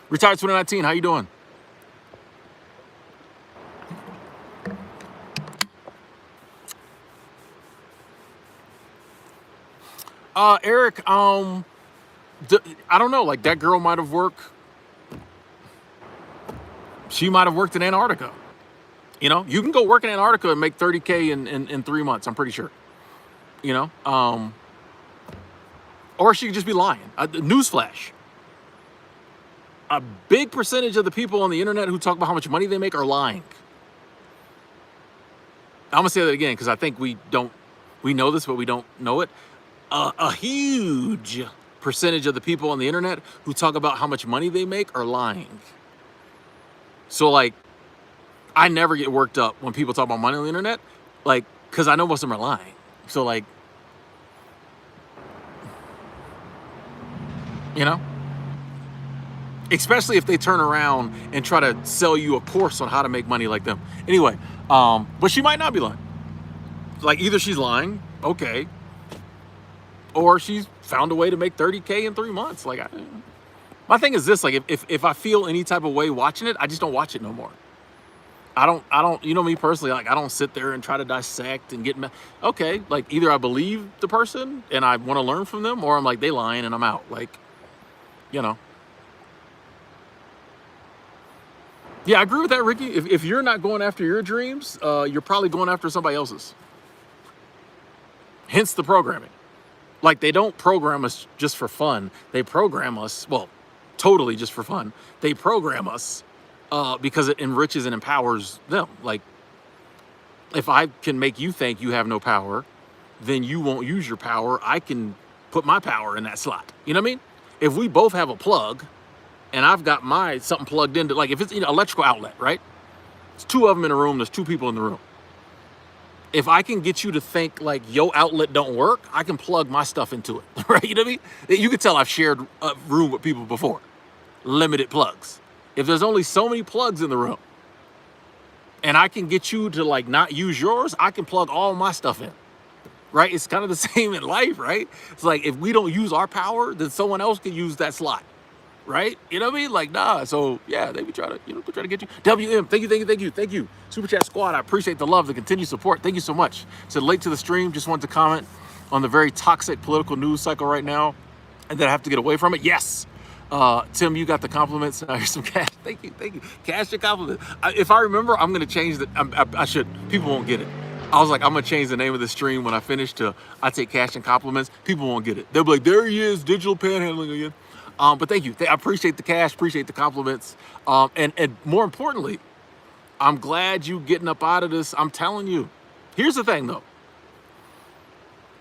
Retired 2019, how you doing? Eric, I don't know, like that girl might have worked. She might have worked in Antarctica. You know, you can go work in Antarctica and make 30K in 3 months, I'm pretty sure. You know, or she could just be lying. Newsflash. A big percentage of the people on the internet who talk about how much money they make are lying. I'm gonna say that again because I think we know this, but we don't know it. A huge percentage of the people on the internet who talk about how much money they make are lying. So like, I never get worked up when people talk about money on the internet. Like, because I know most of them are lying. So like, you know, especially if they turn around and try to sell you a course on how to make money like them. Anyway, but she might not be lying. Like either she's lying, okay, or she's found a way to make 30K in 3 months. Like, my thing is this: like, if I feel any type of way watching it, I just don't watch it no more. I don't. You know me personally. Like, I don't sit there and try to dissect and get. Okay, like either I believe the person and I want to learn from them, or I'm like they lying and I'm out. Like, you know. Yeah, I agree with that, Ricky. If you're not going after your dreams, you're probably going after somebody else's. Hence the programming. Like, they don't program us just for fun. They program us, well, totally just for fun. They program us because it enriches and empowers them. Like, if I can make you think you have no power, then you won't use your power. I can put my power in that slot. You know what I mean? If we both have a plug and I've got something plugged into, like if it's an electrical outlet, right? It's two of them in a room. There's two people in the room. If I can get you to think like your outlet don't work, I can plug my stuff into it, right? You know what I mean? You can tell I've shared a room with people before. Limited plugs. If there's only so many plugs in the room and I can get you to like not use yours, I can plug all my stuff in, right? It's kind of the same in life, right? It's like if we don't use our power, then someone else can use that slot. Right? You know what I mean? Like, nah. So yeah, they be trying to, they try to get you. WM, thank you. Super Chat Squad, I appreciate the love, the continued support. Thank you so much. Said late to the stream, just wanted to comment on the very toxic political news cycle right now, and then I have to get away from it. Yes. Tim, you got the compliments. Now here's some cash. Thank you. Cash your compliment. If I remember, I'm gonna change the. I should. People won't get it. I was like, I'm gonna change the name of the stream when I finish to I take cash and compliments. People won't get it. They'll be like, there he is, digital panhandling again. But thank you. I appreciate the cash, appreciate the compliments. And more importantly, I'm glad you getting up out of this. I'm telling you. Here's the thing though.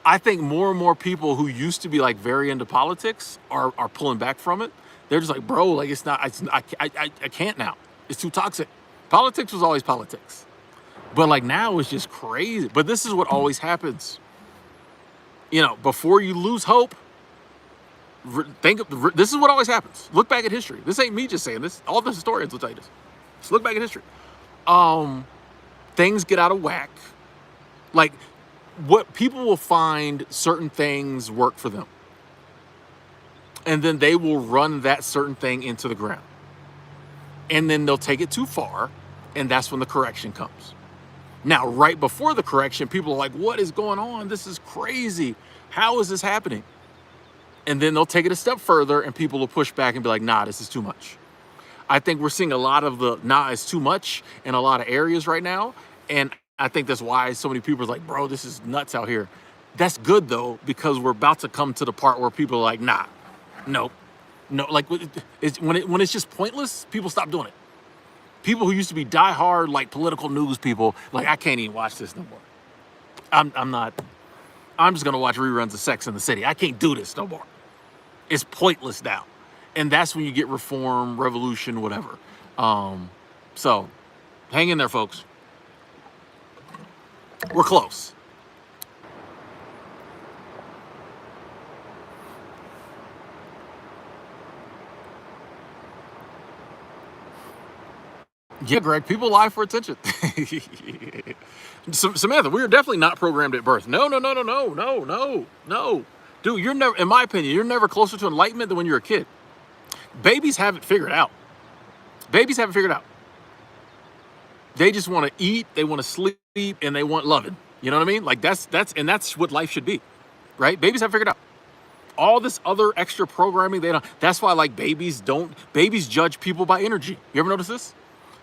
I think more and more people who used to be like very into politics are pulling back from it. They're just like, bro, like I can't now. It's too toxic. Politics was always politics. But like now it's just crazy. But this is what always happens. Before you lose hope, this is what always happens. Look back at history. This ain't me just saying this. All the historians will tell you this. Just look back at history. Things get out of whack. Like, what people will find certain things work for them. And then they will run that certain thing into the ground. And then they'll take it too far. And that's when the correction comes. Now, right before the correction, people are like, what is going on? This is crazy. How is this happening? And then they'll take it a step further and people will push back and be like, nah, this is too much. I think we're seeing a lot of the nah, it's too much in a lot of areas right now. And I think that's why so many people are like, bro, this is nuts out here. That's good though, because we're about to come to the part where people are like, nah, no. Like when it's just pointless, people stop doing it. People who used to be diehard, like political news people, like, I can't even watch this no more. I'm just gonna watch reruns of Sex and the City. I can't do this no more. It's pointless now. And that's when you get reform, revolution, whatever. So hang in there, folks. We're close. Yeah, Greg, people lie for attention. Samantha, we are definitely not programmed at birth. No. Dude, you're never, in my opinion, you're never closer to enlightenment than when you're a kid. Babies have it figured out. Babies have it figured out. They just want to eat, they want to sleep, and they want loving. You know what I mean? Like that's what life should be, right? Babies have it figured out. All this other extra programming, they don't. That's why like babies judge people by energy. You ever notice this?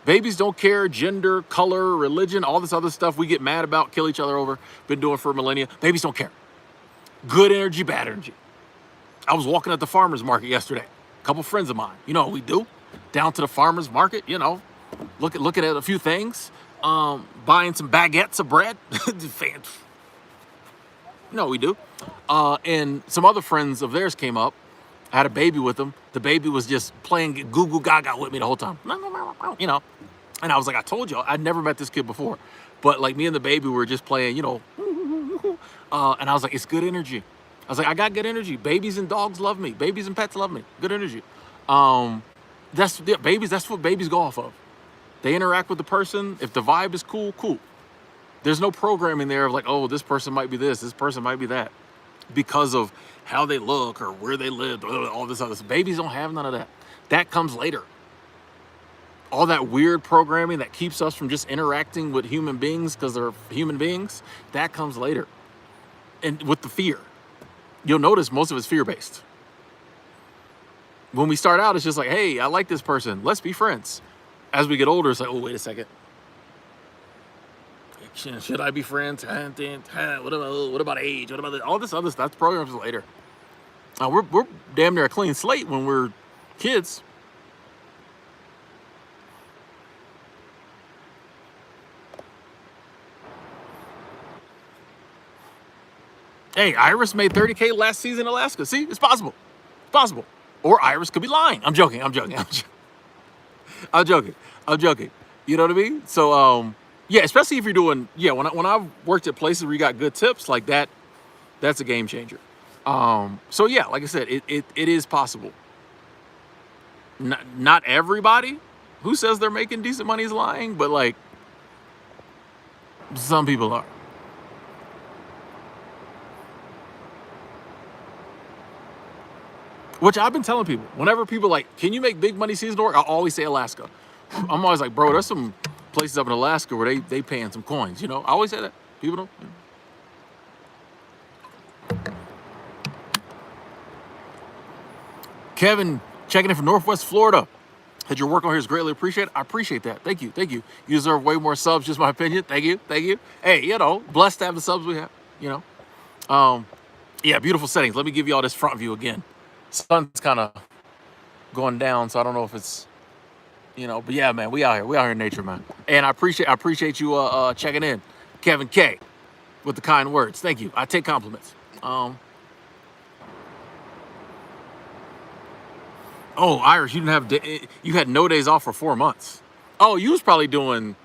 Babies don't care gender, color, religion, all this other stuff we get mad about, kill each other over, been doing for millennia. Babies don't care. Good energy, bad energy. I was walking at the farmer's market yesterday. A couple friends of mine, you know what we do? Down to the farmer's market, looking at a few things, buying some baguettes of bread. You know what we do? And some other friends of theirs came up. I had a baby with them. The baby was just playing goo goo gaga with me the whole time. And I was like, I told you, I'd never met this kid before. But like me and the baby were just playing, and I was like, it's good energy. I was like, I got good energy. Babies and dogs love me. Babies and pets love me. Good energy. Um, babies. That's what babies go off of. They interact with the person. If the vibe is cool, cool. There's no programming there of like, oh, this person might be this person might be that, because of how they look or where they live, all this other stuff. Babies don't have none of that. That comes later. All that weird programming that keeps us from just interacting with human beings because they're human beings, that comes later. And with the fear, you'll notice most of it's fear-based. When we start out, it's just like, hey, I like this person, let's be friends. As we get older, it's like, oh, wait a second. Should I be friends? What about age? What about all this other stuff? The programs later. We're damn near a clean slate when we're kids. Hey, Iris made 30K last season in Alaska. See, it's possible. It's possible. Or Iris could be lying. I'm joking. I'm joking. I'm joking. I'm joking. You know what I mean? So, yeah, especially if you're doing, when I've worked at places where you got good tips like that, that's a game changer. So yeah, like I said, it is possible. Not everybody who says they're making decent money is lying, but like some people are. Which I've been telling people, whenever people like, can you make big money seasonal work? I always say Alaska. I'm always like, bro, there's some places up in Alaska where they paying some coins, I always say that. People don't. Kevin checking in from Northwest Florida. That your work on here is greatly appreciated. I appreciate that. Thank you. Thank you. You deserve way more subs, just my opinion. Thank you. Thank you. Hey, blessed to have the subs we have, Yeah, beautiful settings. Let me give you all this front view again. Sun's kind of going down, so I don't know if it's, but yeah, man, we out here in nature, man. And I appreciate you checking in, Kevin K, with the kind words. Thank you. I take compliments. Oh, Irish, you didn't have you had no days off for 4 months. Oh, you was probably doing.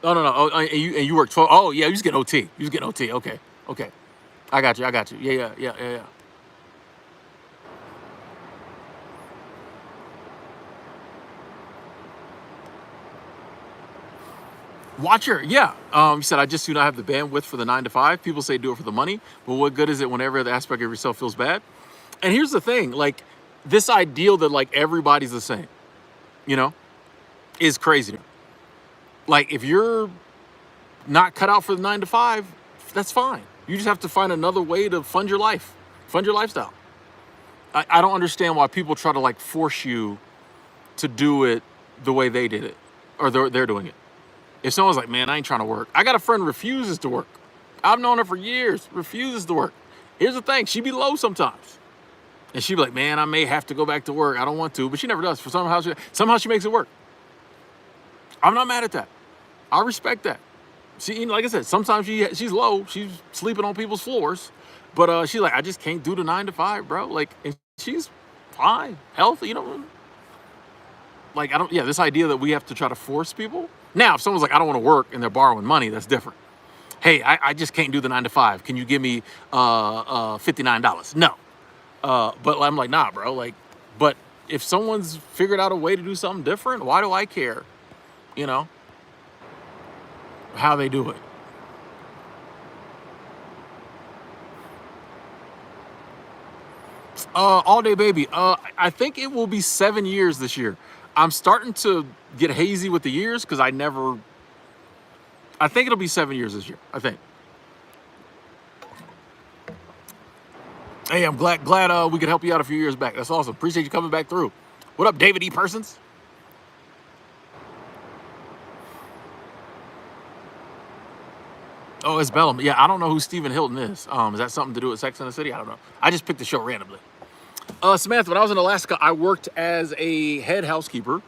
Oh no. Oh, and you worked 12. Oh yeah, you was getting OT. You was getting OT. Okay. I got you. Yeah. Watcher, yeah. You said I just do not have the bandwidth for the 9 to 5. People say do it for the money, but what good is it whenever the aspect of yourself feels bad? And here's the thing, like this ideal that like everybody's the same, is crazy. Like if you're not cut out for the 9 to 5, that's fine. You just have to find another way to fund your life, fund your lifestyle. I don't understand why people try to like force you to do it the way they did it, or they're doing it. If someone's like, man, I ain't trying to work. I got a friend who refuses to work. I've known her for years, refuses to work. Here's the thing, she be low sometimes. And she be like, man, I may have to go back to work. I don't want to, but she never does. For somehow she makes it work. I'm not mad at that. I respect that. She, like I said, sometimes she's low. She's sleeping on people's floors. But she's like, I just can't do the 9 to 5, bro. Like, and she's fine, healthy, Like, this idea that we have to try to force people. Now, if someone's like, I don't want to work and they're borrowing money, that's different. Hey, I just can't do the 9 to 5. Can you give me $59? No. But I'm like, nah, bro. Like, but if someone's figured out a way to do something different, why do I care? How they do it. All day baby. I think it will be 7 years this year. I'm starting to get hazy with the years because I think it'll be 7 years this year. I think. Hey, I'm glad we could help you out a few years back. That's awesome. Appreciate you coming back through. What up, David E. Persons? Oh, it's Bellum. Yeah, I don't know who Stephen Hilton is. Is that something to do with Sex and the City? I don't know. I just picked the show randomly. Samantha, when I was in Alaska, I worked as a head housekeeper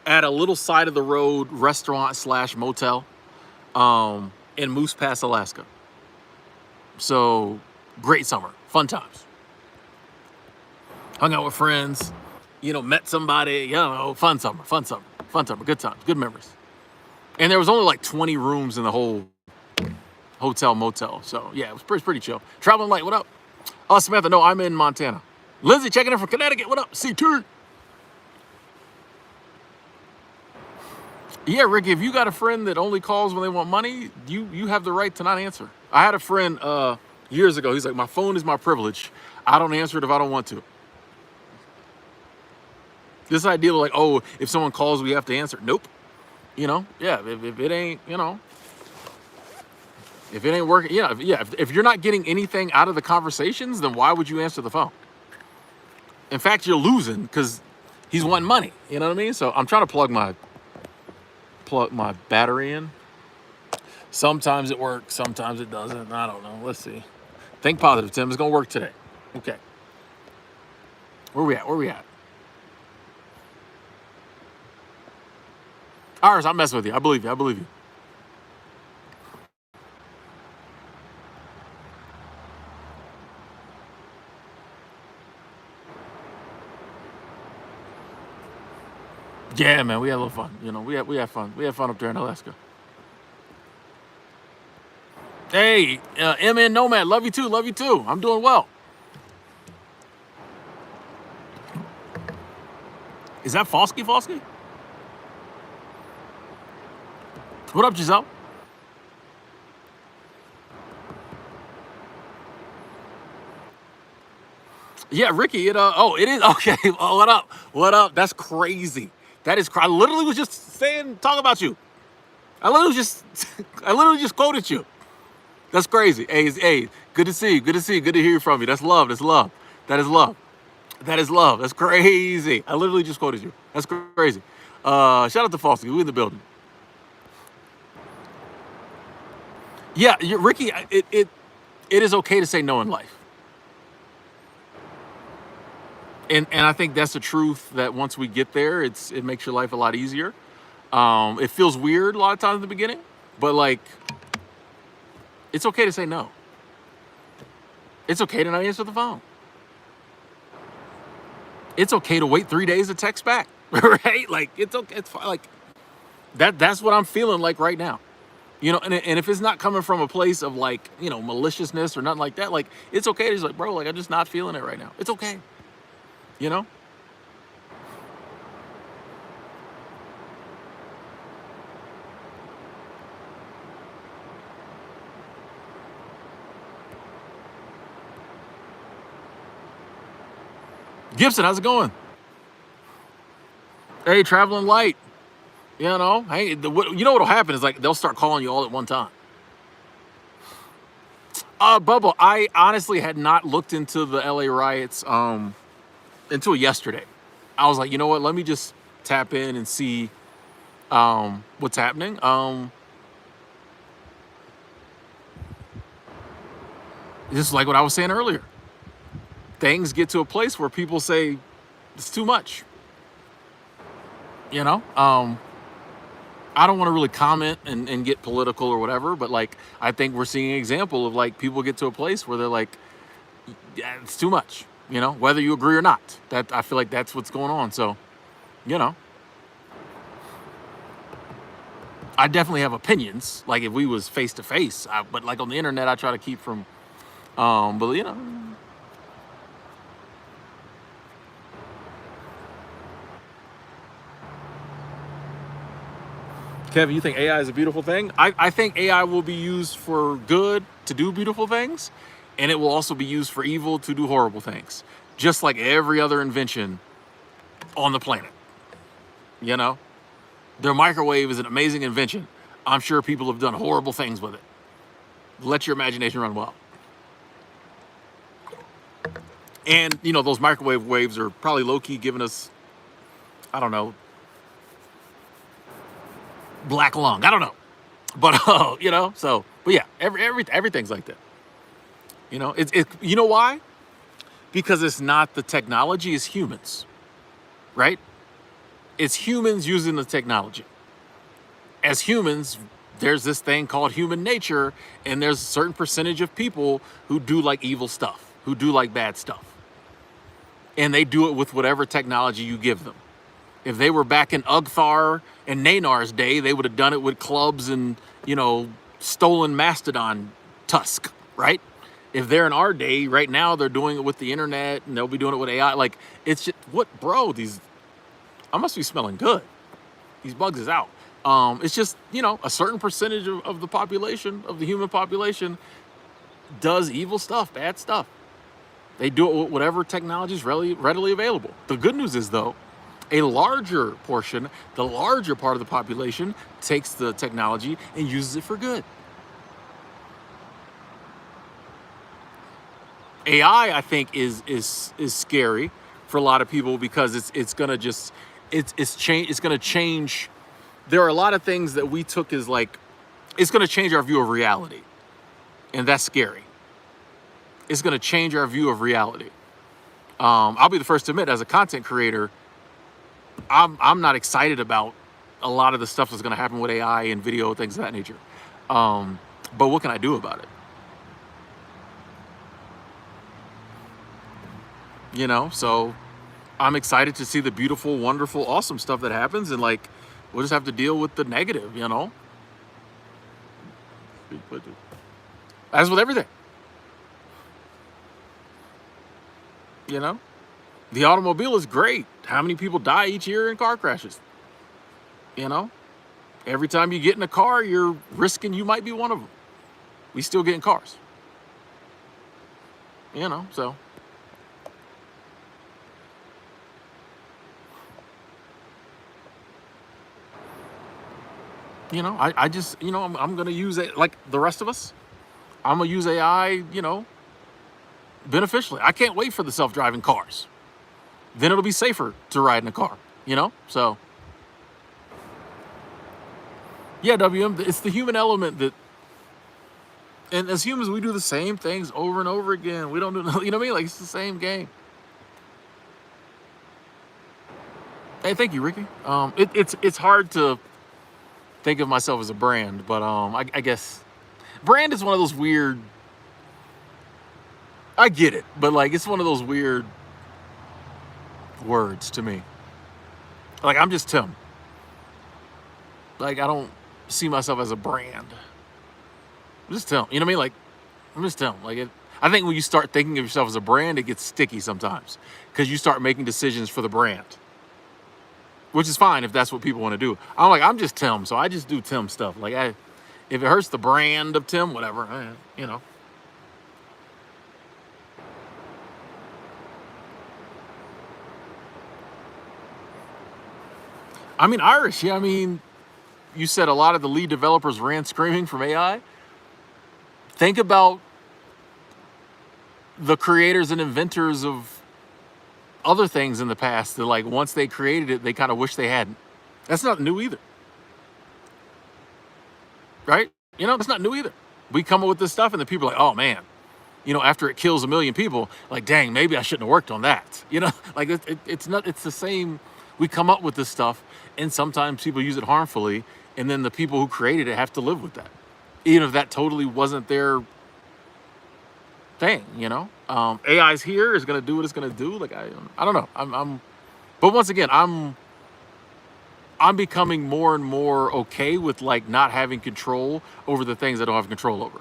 at a little side of the road restaurant / motel in Moose Pass, Alaska. So great summer, fun times. Hung out with friends, met somebody, fun summer. fun time, good times, good memories. And there was only like 20 rooms in the whole hotel motel. So yeah, it was pretty chill. Traveling light, what up? Oh, Samantha, no, I'm in Montana. Lindsay checking in from Connecticut, what up? CT. Yeah, Ricky, if you got a friend that only calls when they want money, you have the right to not answer. I had a friend years ago. He's like, my phone is my privilege. I don't answer it if I don't want to. This idea of like, oh, if someone calls, we have to answer. Nope. You know, yeah, if it ain't, you know, if it ain't working, if you're not getting anything out of the conversations, then why would you answer the phone? In fact, you're losing because he's wanting money. You know what I mean? So I'm trying to plug my battery in. Sometimes it works, sometimes it doesn't. I don't know. Let's see. Think positive, Tim. It's gonna work today. Okay. Where we at? Iris, I'm messing with you. I believe you. Yeah, man, we had a little fun. You know, we had fun. We had fun up there in Alaska. Hey, MN Nomad, love you too. I'm doing well. Is that Fosky? What up, Giselle? Yeah, Ricky. It it is okay. Oh, what up? What up? That's crazy. That is. I literally was just talking about you. I literally just quoted you. That's crazy. Hey, good to see you. Good to hear from you. That's love. That is love. That's crazy. I literally just quoted you. That's crazy. Shout out to Foster. We in the building. Yeah, Ricky. It is okay to say no in life. And I think that's the truth, that once we get there, it makes your life a lot easier. It feels weird a lot of times in the beginning, but like, it's okay to say no. It's okay to not answer the phone. It's okay to wait 3 days to text back, right? Like, it's okay. It's fine. Like that's what I'm feeling like right now. You know, and if it's not coming from a place of like, you know, maliciousness or nothing like that, like, it's okay to just like, bro, like, I'm just not feeling it right now. It's okay. You know? Gibson, how's it going? Hey, traveling light. You know, hey, you know what'll happen is like they'll start calling you all at one time. Bubba, I honestly had not looked into the LA riots until yesterday. I was like, you know what? Let me just tap in and see what's happening. Just like what I was saying earlier. Things get to a place where people say it's too much. You know? I don't want to really comment and get political or whatever, but like, I think we're seeing an example of like people get to a place where they're like, yeah, it's too much, you know, whether you agree or not. That I feel like that's what's going on. So, you know, I definitely have opinions. Like if we was face to face, but like on the internet, I try to keep from, but you know. Kevin, you think AI is a beautiful thing? I think AI will be used for good to do beautiful things, and it will also be used for evil to do horrible things, just like every other invention on the planet. You know, their microwave is an amazing invention. I'm sure people have done horrible things with it. Let your imagination run wild. And, you know, those microwave waves are probably low-key giving us, I don't know, black lung. I don't know. But, you know, so, but yeah, everything's like that. You know, you know why? Because it's not the technology, it's humans, right? It's humans using the technology. As humans, there's this thing called human nature, and there's a certain percentage of people who do like evil stuff, who do like bad stuff. And they do it with whatever technology you give them. If they were back in Ugthar and Nanar's day, they would have done it with clubs and, stolen mastodon tusk, right? If they're in our day, right now, they're doing it with the internet and they'll be doing it with AI. Like, it's just, I must be smelling good. These bugs is out. It's just, a certain percentage of the population, of the human population, does evil stuff, bad stuff. They do it with whatever technology is readily available. The good news is, though, a larger portion, the larger part of the population takes the technology and uses it for good. AI, I think, is scary for a lot of people because it's gonna change. There are a lot of things that we took as like, it's gonna change our view of reality, and that's scary. It's gonna change our view of reality. I'll be the first to admit, as a content creator, I'm not excited about a lot of the stuff that's gonna happen with AI and video, things of that nature. But what can I do about it? So I'm excited to see the beautiful, wonderful, awesome stuff that happens, and like, we'll just have to deal with the negative, as with everything. The automobile is great. How many people die each year in car crashes? Every time you get in a car, you're risking you might be one of them. We still get in cars. So. I just, I'm going to use it like the rest of us. I'm going to use AI, beneficially. I can't wait for the self-driving cars. Then it'll be safer to ride in a car, So, yeah, WM, it's the human element that, and as humans, we do the same things over and over again. We don't do, you know what I mean? Like, it's the same game. Hey, thank you, Ricky. It's hard to think of myself as a brand, but I guess brand is one of those weird, I get it, but like, it's one of those weird words to me. Like, I'm just Tim. Like, I don't see myself as a brand. I'm just Tim. You know what I mean? Like, I'm just Tim. Like, I think when you start thinking of yourself as a brand, it gets sticky sometimes because you start making decisions for the brand, which is fine if that's what people want to do. I'm just Tim, so I just do Tim stuff. Like, if it hurts the brand of Tim, whatever, Irish, yeah, you said a lot of the lead developers ran screaming from AI. Think about the creators and inventors of other things in the past that, like, once they created it, they kind of wish they hadn't. That's not new either. Right? That's not new either. We come up with this stuff and the people are like, oh man, after it kills 1 million people, like, dang, maybe I shouldn't have worked on that. Like, it's the same. We come up with this stuff and sometimes people use it harmfully, and then the people who created it have to live with that, even if that totally wasn't their thing. AI's here, is going to do what it's going to do. Like, I don't know. But once again, I'm becoming more and more okay with, like, not having control over the things I don't have control over.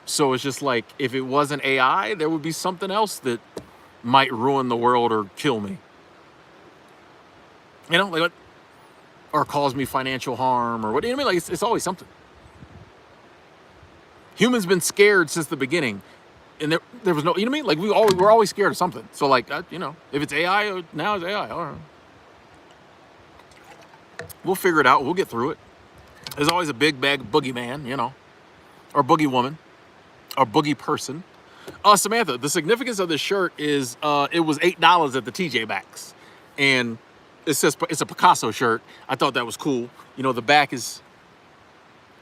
So it's just like, if it wasn't AI, there would be something else that might ruin the world or kill me. Like, or cause me financial harm, or what? Like, it's always something. Humans been scared since the beginning, and there was no, like, we're always scared of something. So, like, if it's AI, now it's AI. All right. We'll figure it out. We'll get through it. There's always a big bag boogeyman, or boogie woman, or boogie person. Samantha, the significance of this shirt is it was $8 at the TJ Maxx, and it says it's a Picasso shirt. I thought that was cool. The back is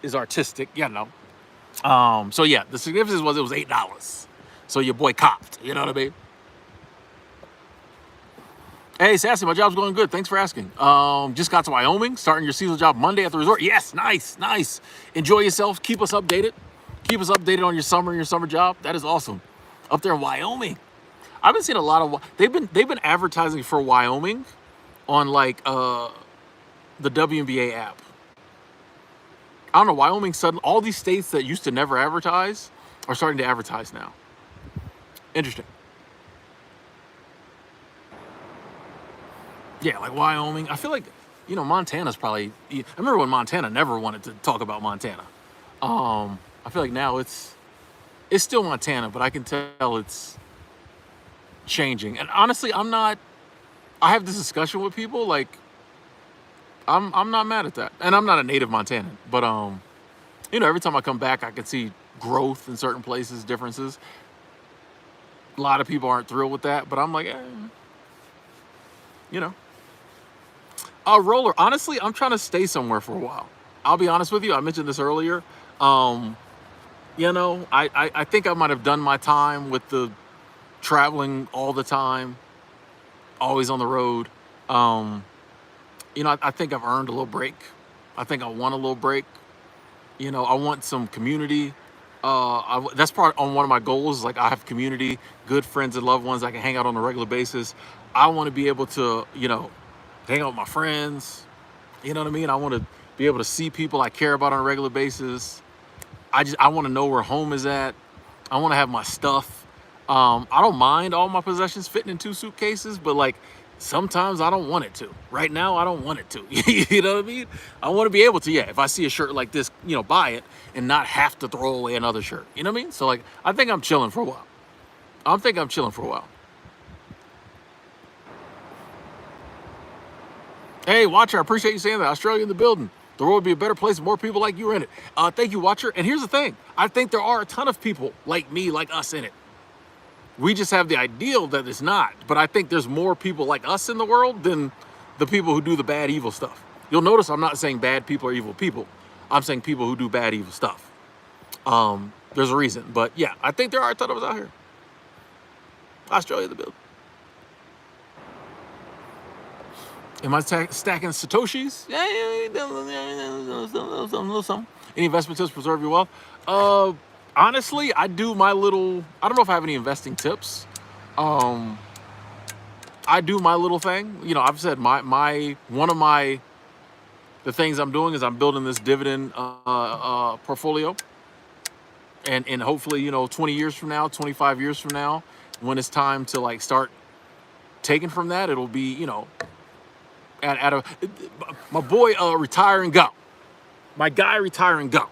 artistic. So yeah, the significance was it was $8. So your boy copped. You know what I mean? Hey, Sassy, my job's going good. Thanks for asking. Just got to Wyoming, starting your seasonal job Monday at the resort. Yes, nice. Enjoy yourself. Keep us updated. Keep us updated on your summer job. That is awesome. Up there in Wyoming. I've been seeing a lot of they've been advertising for Wyoming on like the WNBA app. I don't know, Wyoming sudden all these states that used to never advertise are starting to advertise now. Interesting. Yeah, like Wyoming. I feel like, Montana's probably. I remember when Montana never wanted to talk about Montana. I feel like now it's still Montana, but I can tell it's changing. And honestly, I'm not. I have this discussion with people like I'm not mad at that, and I'm not a native Montanan, but every time I come back, I can see growth in certain places, differences. A lot of people aren't thrilled with that, but I'm like, you know. Roller. Honestly, I'm trying to stay somewhere for a while. I'll be honest with you. I mentioned this earlier. Um, I think I might have done my time with the traveling all the time, always on the road. Um, I think I've earned a little break. I think I want a little break. I want some community. That's part on one of my goals. Like I have community, good friends and loved ones I can hang out on a regular basis. I want to be able to, hang out with my friends. You know what I mean? I want to be able to see people I care about on a regular basis. I want to know where home is at. I want to have my stuff. I don't mind all my possessions fitting in 2 suitcases, but like sometimes I don't want it to. Right now, I don't want it to. You know what I mean? I want to be able to, yeah, if I see a shirt like this, buy it and not have to throw away another shirt. You know what I mean? So like, I think I'm chilling for a while. I think I'm chilling for a while. Hey, Watcher, I appreciate you saying that. Australia in the building. The world would be a better place with more people like you in it. Thank you, Watcher. And here's the thing. I think there are a ton of people like me, like us in it. We just have the ideal that it's not. But I think there's more people like us in the world than the people who do the bad, evil stuff. You'll notice I'm not saying bad people are evil people. I'm saying people who do bad, evil stuff. There's a reason. But yeah, I think there are a ton of us out here. Australia in the building. Am I stacking Satoshis? Yeah, some. Any investment tips preserve your wealth? Honestly, I do my little. I don't know if I have any investing tips. Um, I do my little thing. I've said my one of the things I'm doing is I'm building this dividend portfolio, and hopefully 20 years from now, 25 years from now, when it's time to like start taking from that, it'll be at a my boy retire and go. My guy retire and go,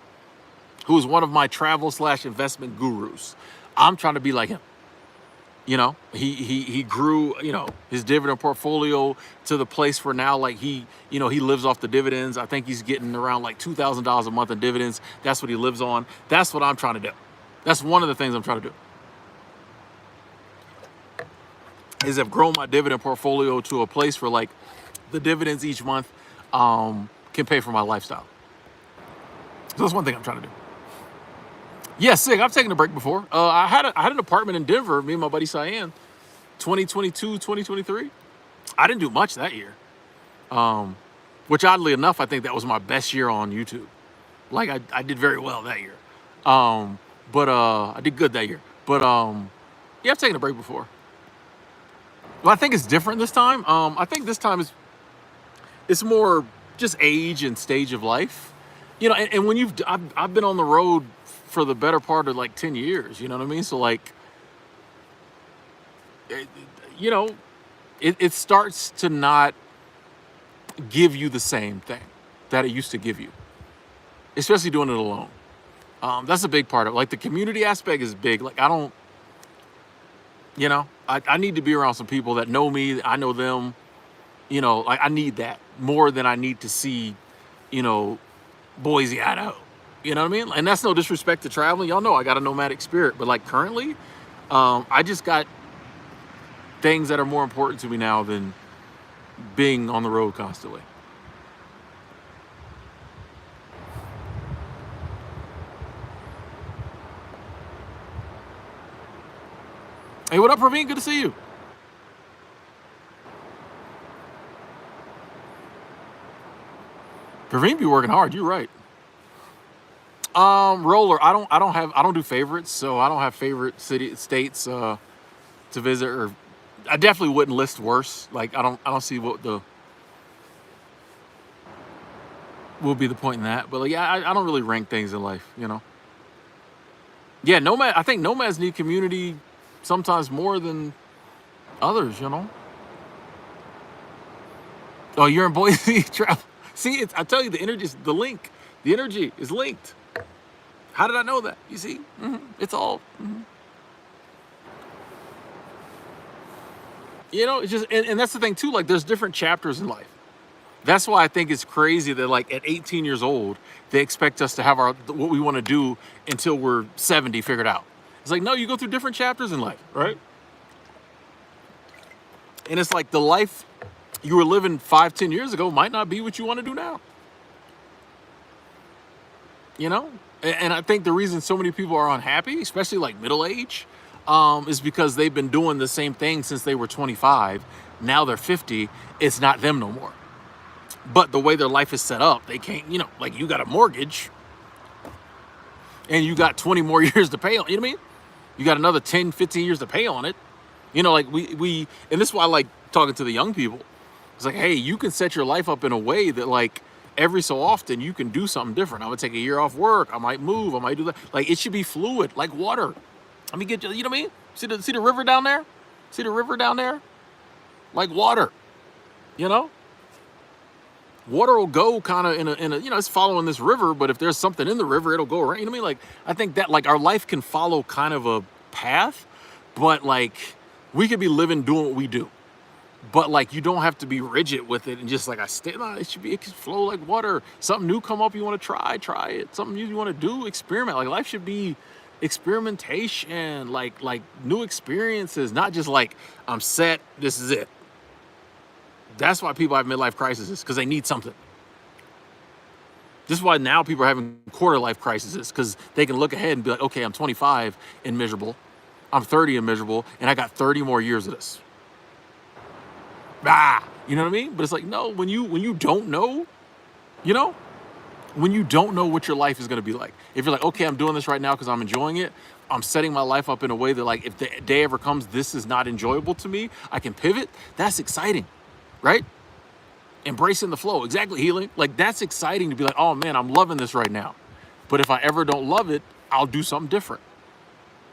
who is one of my travel/investment gurus. I'm trying to be like him. He grew his dividend portfolio to the place where now like he lives off the dividends. I think he's getting around like $2,000 a month in dividends. That's what he lives on. That's what I'm trying to do. That's one of the things I'm trying to do. Is I've grown my dividend portfolio to a place where like the dividends each month can pay for my lifestyle. So that's one thing I'm trying to do. Yeah, sick. I've taken a break before. I had an apartment in Denver, me and my buddy Cyan, 2022, 2023. I didn't do much that year. Which oddly enough, I think that was my best year on YouTube. Like I did very well that year. But I did good that year. But yeah, I've taken a break before. Well, I think it's different this time. I think this time it's more just age and stage of life. And when I've been on the road for the better part of like 10 years, you know what I mean? So like, it starts to not give you the same thing that it used to give you, especially doing it alone. That's a big part of it. Like the community aspect is big. Like I need to be around some people that know me. I know them, like I need that more than I need to see, Boise, Idaho. You know what I mean? And that's no disrespect to traveling. Y'all know I got a nomadic spirit, but like currently, I just got things that are more important to me now than being on the road constantly. Hey, what up, Praveen? Good to see you. Praveen be working hard. You're right. Roller. I don't do favorites, so I don't have favorite states. to visit, or I definitely wouldn't list worse. Like I don't see what the will be the point in that. But like, yeah, I don't really rank things in life, you know. Yeah, nomad. I think nomads need community sometimes more than others, you know. Oh, you're in Boise, travel. See, I tell you, the energy is the link. The energy is linked. How did I know that? You see, it's all. You know, it's just, and that's the thing too. Like, there's different chapters in life. That's why I think it's crazy that like at 18 years old, they expect us to have our what we want to do until we're 70 figured out. It's like, no, you go through different chapters in life, right? And it's like the life you were living 5, 10 years ago might not be what you want to do now. You know? And I think the reason so many people are unhappy, especially like middle age, is because they've been doing the same thing since they were 25. Now they're 50. It's not them no more. But the way their life is set up, they can't, you know, like you got a mortgage and you got 20 more years to pay on, you know what I mean? You got another 10, 15 years to pay on it. You know, like and this is why I like talking to the young people. It's like, hey, you can set your life up in a way that like every so often you can do something different. I'm gonna take a year off work. I might move. I might do that. Like it should be fluid, like water. Let me get you, you know what I mean? See the river down there? See the river down there? Like water, you know? Water will go kind of in a, you know, it's following this river, but if there's something in the river, it'll go around. You know what I mean? Like, I think that like our life can follow kind of a path, but like we could be living doing what we do. But like you don't have to be rigid with it and just like no, it can flow like water. Something new come up, you want to try it. Something new you want to do, experiment. Like life should be experimentation, like new experiences, not just like I'm set, this is it. That's why people have midlife crises, because they need something. This is why now people are having quarter life crises, because they can look ahead and be like, okay, I'm 25 and miserable. I'm 30 and miserable, and I got 30 more years of this. You know what I mean? But it's like, no, when you don't know, you know, when you don't know what your life is going to be like. If you're like, okay, I'm doing this right now because I'm enjoying it. I'm setting my life up in a way that like, if the day ever comes, this is not enjoyable to me, I can pivot. That's exciting. Right? Embracing the flow, exactly, healing. Like that's exciting to be like, oh man, I'm loving this right now. But if I ever don't love it, I'll do something different.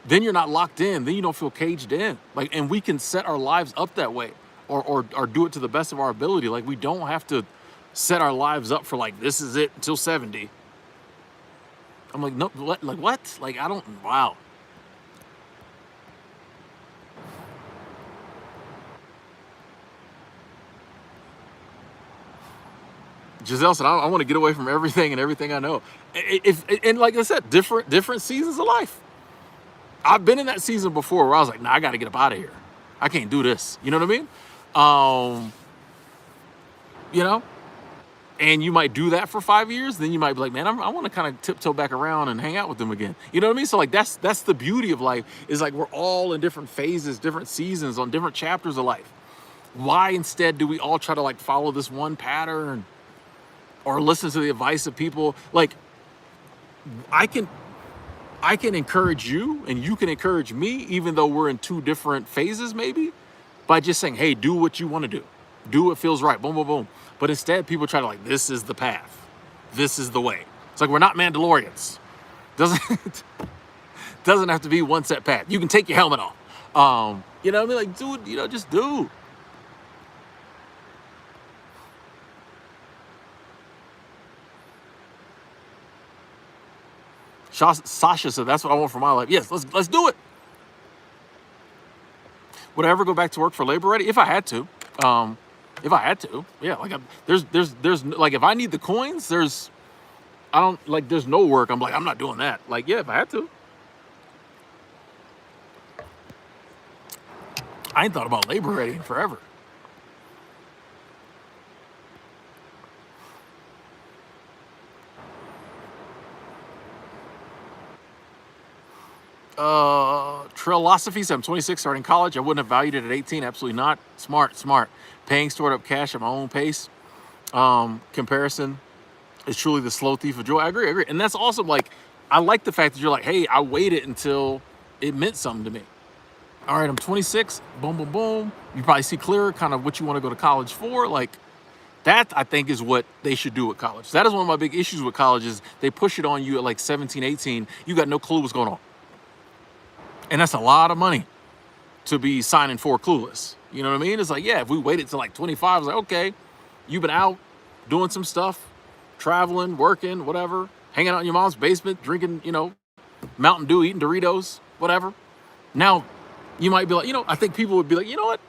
Then you're not locked in. Then you don't feel caged in. Like, and we can set our lives up that way, or do it to the best of our ability. Like we don't have to set our lives up for like this is it until 70. I'm like, no, what? Like what? Like I don't. Wow. Giselle said, I want to get away from everything and everything I know. And like I said, different seasons of life. I've been in that season before where I was like, nah, I got to get up out of here. I can't do this. You know what I mean? You know, and you might do that for 5 years. Then you might be like, man, I want to kind of tiptoe back around and hang out with them again. You know what I mean? So like, that's the beauty of life, is like, we're all in different phases, different seasons, on different chapters of life. Why instead do we all try to like follow this one pattern or listen to the advice of people? Like I can encourage you and you can encourage me, even though we're in two different phases, maybe, by just saying, hey, do what you want to do. Do what feels right. Boom, boom, boom. But instead, people try to like, this is the path. This is the way. It's like, we're not Mandalorians. Doesn't have to be one set path. You can take your helmet off. You know what I mean? Like, dude, you know, just do. Sasha said, that's what I want for my life. Yes, let's do it. Would I ever go back to work for Labor Ready? If I had to. Yeah. Like there's like, if I need the coins, there's no work. I'm like, I'm not doing that. Like, yeah, if I had to. I ain't thought about Labor Ready in forever. Trilosophy said, I'm 26, starting college. I wouldn't have valued it at 18. Absolutely not. Smart. Paying stored up cash at my own pace. Comparison is truly the slow thief of joy. I agree. And that's awesome. Like, I like the fact that you're like, hey, I waited until it meant something to me. All right, I'm 26. Boom, boom, boom. You probably see clearer kind of what you want to go to college for. Like that, I think, is what they should do at college. That is one of my big issues with college is they push it on you at like 17, 18. You got no clue what's going on. And that's a lot of money to be signing for clueless. You know what I mean? It's like, yeah, if we waited till like 25, it's like, okay, you've been out doing some stuff, traveling, working, whatever, hanging out in your mom's basement, drinking, Mountain Dew, eating Doritos, whatever. Now, you might be like, I think people would be like, you know what?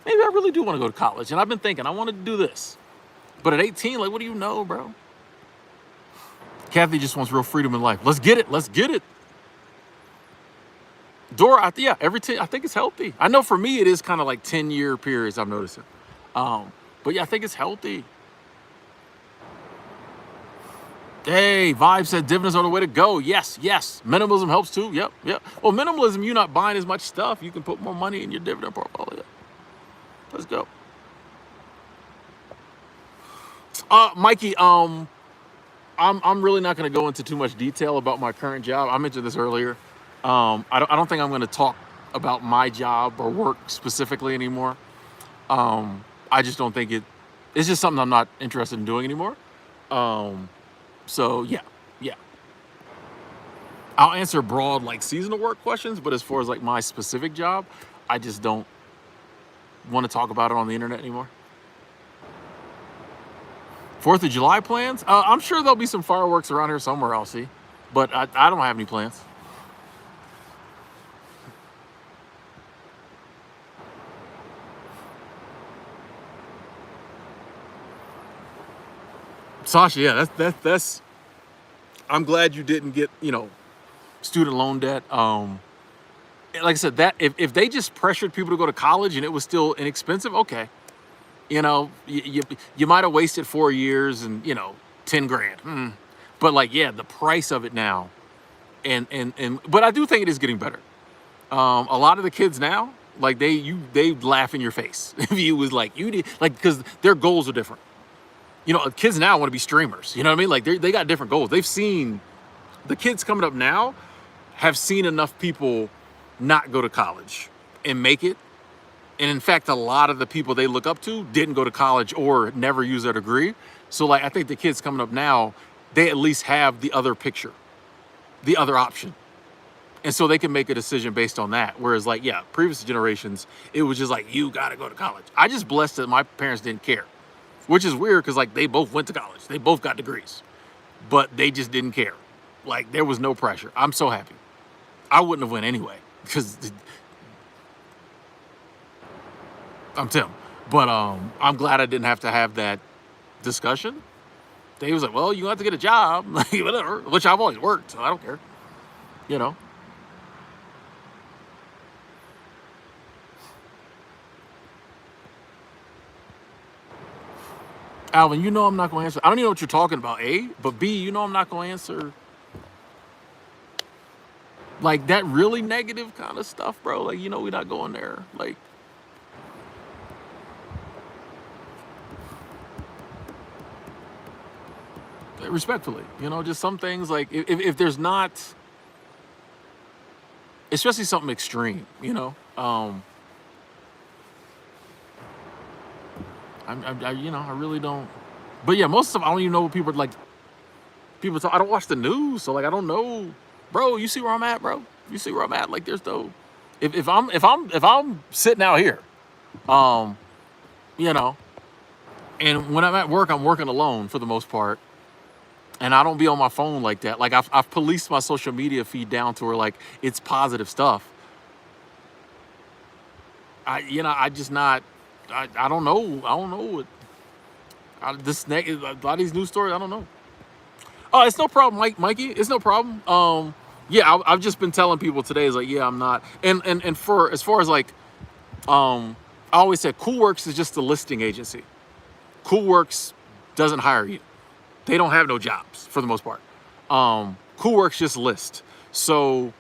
Maybe I really do want to go to college. And I've been thinking, I wanted to do this. But at 18, like, what do you know, bro? Kathy just wants real freedom in life. Let's get it. Let's get it. Dora, I think it's healthy. I know for me, it is kind of like 10-year periods I'm noticing. But yeah, I think it's healthy. Hey, Vibe said dividends are the way to go. Yes, yes. Minimalism helps too. Yep, yep. Well, minimalism, you're not buying as much stuff. You can put more money in your dividend portfolio. Let's go. Mikey, I'm really not going to go into too much detail about my current job. I mentioned this earlier. I don't think I'm going to talk about my job or work specifically anymore. I just don't think it's just something I'm not interested in doing anymore. So yeah. I'll answer broad like seasonal work questions, but as far as like my specific job, I just don't want to talk about it on the internet anymore. 4th of July plans? I'm sure there'll be some fireworks around here somewhere, I'll see. But I don't have any plans. Sasha, yeah, that's I'm glad you didn't get, student loan debt. Like I said, that if they just pressured people to go to college and it was still inexpensive, okay. You might have wasted 4 years and 10 grand. But like, yeah, the price of it now, but I do think it is getting better. A lot of the kids now, like they laugh in your face if you was like you did, like, because their goals are different. Kids now want to be streamers. You know what I mean? Like they got different goals. They've seen the kids coming up now have seen enough people not go to college and make it. And in fact, a lot of the people they look up to didn't go to college or never use their degree. So like, I think the kids coming up now, they at least have the other picture, the other option. And so they can make a decision based on that. Whereas like, yeah, previous generations, it was just like, you got to go to college. I just blessed that my parents didn't care, which is weird because like they both went to college. They both got degrees, but they just didn't care. Like there was no pressure. I'm so happy. I wouldn't have went anyway because I'm Tim. But I'm glad I didn't have to have that discussion. They was like, well, you have to get a job, like whatever, which I've always worked, so I don't care. You know. Alvin, I'm not going to answer. I don't even know what you're talking about, A. But B, I'm not going to answer like that really negative kind of stuff, bro. Like, we're not going there. Like, respectfully, just some things like if there's not, especially something extreme, I really don't. But yeah, most of them, I don't even know what people are like. People talk. I don't watch the news, so like I don't know, bro. You see where I'm at, bro? You see where I'm at? Like there's no. If I'm sitting out here, and when I'm at work, I'm working alone for the most part, and I don't be on my phone like that. Like I've policed my social media feed down to where like it's positive stuff. I just not. I don't know. I don't know what. A lot of these news stories, I don't know. Oh, it's no problem, Mikey. It's no problem. Yeah, I've just been telling people today is like, yeah, I'm not. And for as far as like, I always said CoolWorks is just a listing agency. CoolWorks doesn't hire you. They don't have no jobs for the most part. CoolWorks just list. So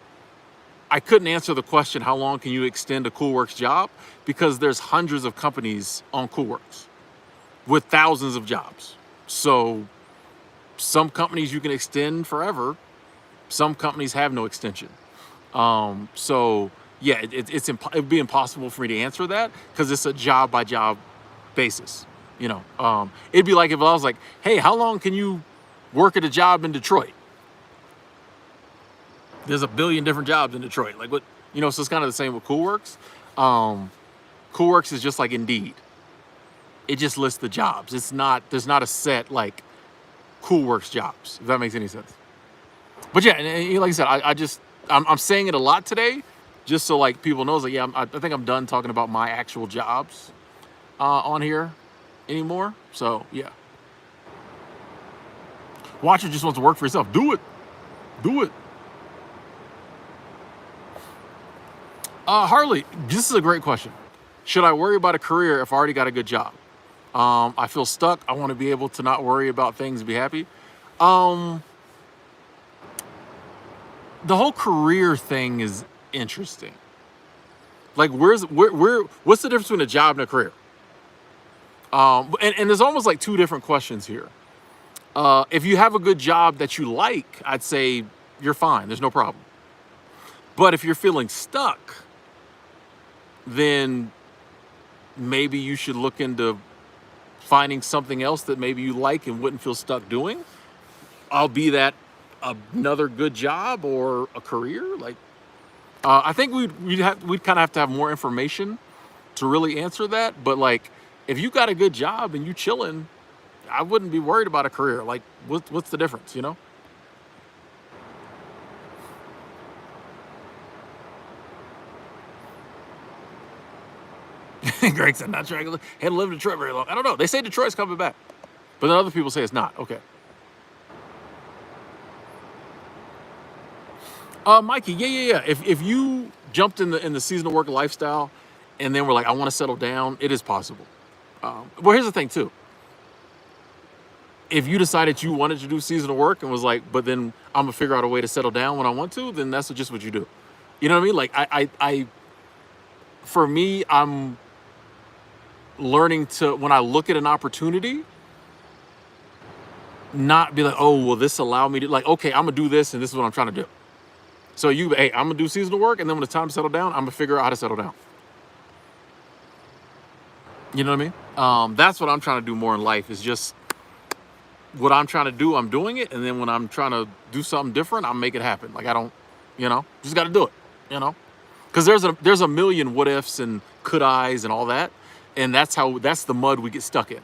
I couldn't answer the question, how long can you extend a CoolWorks job? Because there's hundreds of companies on CoolWorks with thousands of jobs. So some companies you can extend forever. Some companies have no extension. So yeah, it'd be impossible for me to answer that because it's a job by job basis. It'd be like if I was like, hey, how long can you work at a job in Detroit? There's a billion different jobs in Detroit. Like what, so it's kind of the same with CoolWorks. CoolWorks is just like Indeed. It just lists the jobs. There's not a set like CoolWorks jobs, if that makes any sense. But yeah, and like I said, I'm saying it a lot today, just so like people knows like, yeah, I think I'm done talking about my actual jobs on here anymore. So yeah. Watcher just wants to work for yourself. Do it. Do it. Harley, this is a great question. Should I worry about a career if I already got a good job? I feel stuck. I want to be able to not worry about things and be happy. The whole career thing is interesting. Like, what's the difference between a job and a career? And there's almost like two different questions here. If you have a good job that you like, I'd say you're fine. There's no problem. But if you're feeling stuck, then maybe you should look into finding something else that maybe you like and wouldn't feel stuck doing. I'll be that another good job or a career. Like, I think we'd kind of have to have more information to really answer that. But like, if you got a good job and you chilling, I wouldn't be worried about a career. Like, what's the difference, Greg said, not sure I can live in Detroit very long. I don't know. They say Detroit's coming back, but then other people say it's not. Okay. Mikey, yeah. If you jumped in the seasonal work lifestyle, and then we're like, I want to settle down, it is possible. Well, here's the thing too. If you decided you wanted to do seasonal work and was like, but then I'm gonna figure out a way to settle down when I want to, then that's just what you do. You know what I mean? Like for me, I'm learning to, when I look at an opportunity, not be like, oh, well, this allow me to, like, okay, I'm gonna do this and this is what I'm trying to do. So hey, I'm gonna do seasonal work, and then when it's time to settle down, I'm gonna figure out how to settle down. You know what I mean? That's what I'm trying to do more in life, is just what I'm trying to do, I'm doing it, and then when I'm trying to do something different, I'm making it happen. Like, I don't, just got to do it, because there's a million what ifs and could I's and all that, and that's the mud we get stuck in.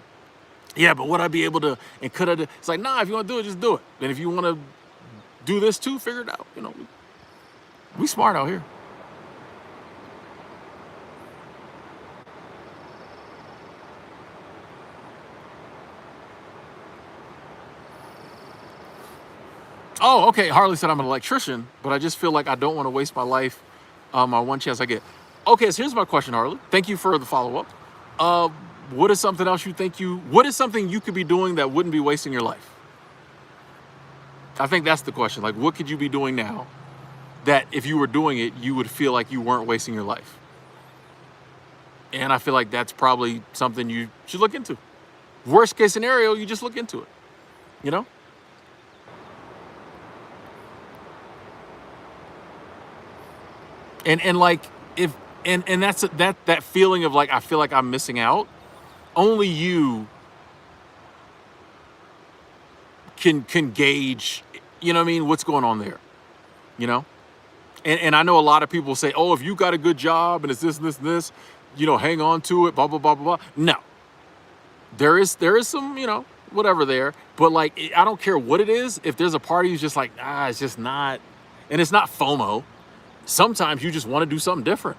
Yeah, but would I be able to, and could I do? It's like, nah, if you want to do it, just do it. And if you want to do this too, figure it out. We smart out here. Oh, okay. Harley said I'm an electrician, but I just feel like I don't want to waste my life, my one chance I get. Okay, so here's my question, Harley. Thank you for the follow-up. What is something else what is something you could be doing that wouldn't be wasting your life? I think that's the question. Like, what could you be doing now that if you were doing it, you would feel like you weren't wasting your life? And I feel like that's probably something you should look into. Worst case scenario, you just look into it, And like, if, and that's that feeling of like, I feel like I'm missing out. Only you can gauge, what I mean, what's going on there, And I know a lot of people say, oh, if you got a good job and it's this and this and this, hang on to it, blah, blah, blah, blah, blah. No. There is some, whatever there. But like, I don't care what it is. If there's a party who's just like, it's just not, and it's not FOMO. Sometimes you just want to do something different.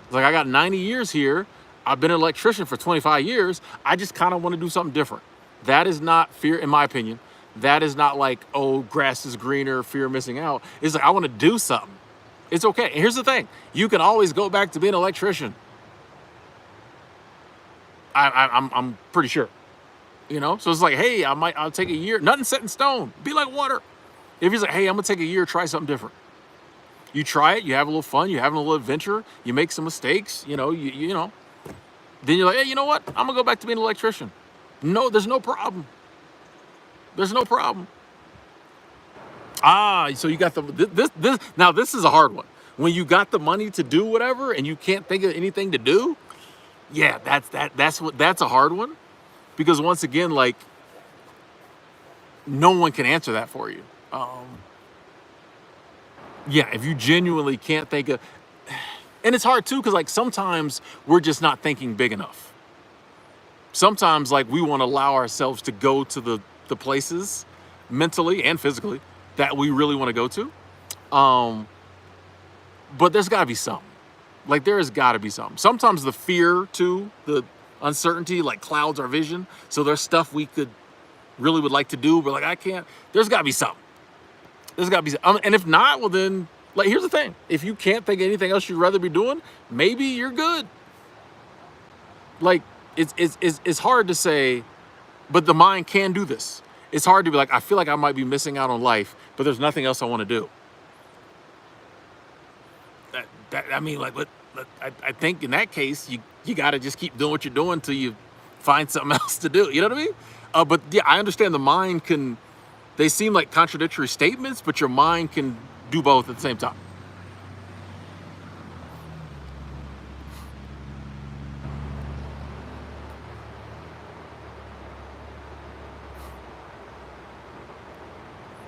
It's like, I got 90 years here. I've been an electrician for 25 years. I just kind of want to do something different. That is not fear, in my opinion. That is not like, oh, grass is greener, fear of missing out. It's like, I want to do something. It's okay. And here's the thing. You can always go back to being an electrician. I'm pretty sure. So it's like, hey, I'll take a year. Nothing set in stone. Be like water. If he's like, hey, I'm going to take a year, try something different. You try it, you have a little fun, you have a little adventure, you make some mistakes, Then you're like, hey, you know what? I'm gonna go back to being an electrician. No, there's no problem. There's no problem. So you got this. Now this is a hard one. When you got the money to do whatever and you can't think of anything to do, yeah, that's a hard one, because once again, like, no one can answer that for you. Yeah, if you genuinely can't think of, and it's hard too, because like sometimes we're just not thinking big enough. Sometimes like we want to allow ourselves to go to the places mentally and physically that we really want to go to. But there's got to be something. Like there has got to be something. Sometimes the fear too, the uncertainty, like clouds our vision. So there's stuff we could really would like to do, but like I can't. There's got to be something. There's got to be. And if not, well then, like here's the thing: if you can't think of anything else you'd rather be doing, maybe you're good. Like it's hard to say, but the mind can do this. It's hard to be like, I feel like I might be missing out on life, but there's nothing else I want to do. I mean, like, I think in that case, you got to just keep doing what you're doing until you find something else to do. You know what I mean? But yeah, I understand the mind can, they seem like contradictory statements, but your mind can do both at the same time.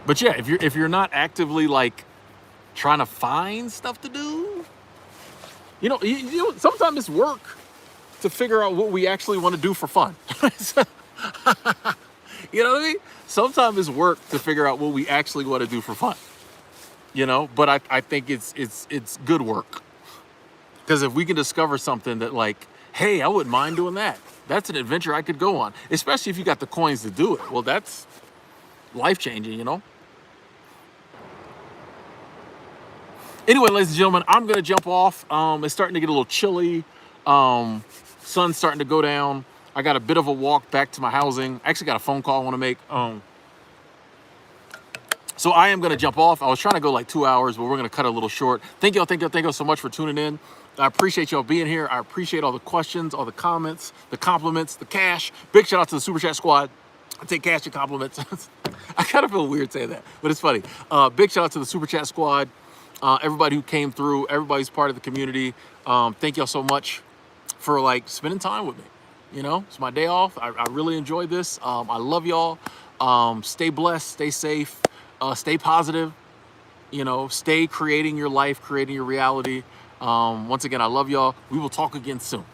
But yeah, if you're not actively like trying to find stuff to do, you know, sometimes it's work to figure out what we actually want to do for fun. You know what I mean? Sometimes it's work to figure out what we actually want to do for fun. You know, but I think it's good work, because if we can discover something that like, hey, I wouldn't mind doing that. That's an adventure I could go on, especially if you got the coins to do it. Well, that's life changing, you know. Anyway, ladies and gentlemen, I'm gonna jump off. It's starting to get a little chilly. Sun's starting to go down. I got a bit of a walk back to my housing. I actually got a phone call I want to make. So I am gonna jump off. I was trying to go like 2 hours, but we're gonna cut it a little short. Thank y'all so much for tuning in. I appreciate y'all being here. I appreciate all the questions, all the comments, the compliments, the cash. Big shout out to the Super Chat Squad. I take cash and compliments. I kind of feel weird saying that, but it's funny. Big shout out to the Super Chat Squad. Everybody who came through, everybody's part of the community. Thank y'all so much for like spending time with me. You know, it's my day off. I really enjoyed this. I love y'all. Stay blessed, stay safe, stay positive. You know, stay creating your life, creating your reality. Once again, I love y'all. We will talk again soon.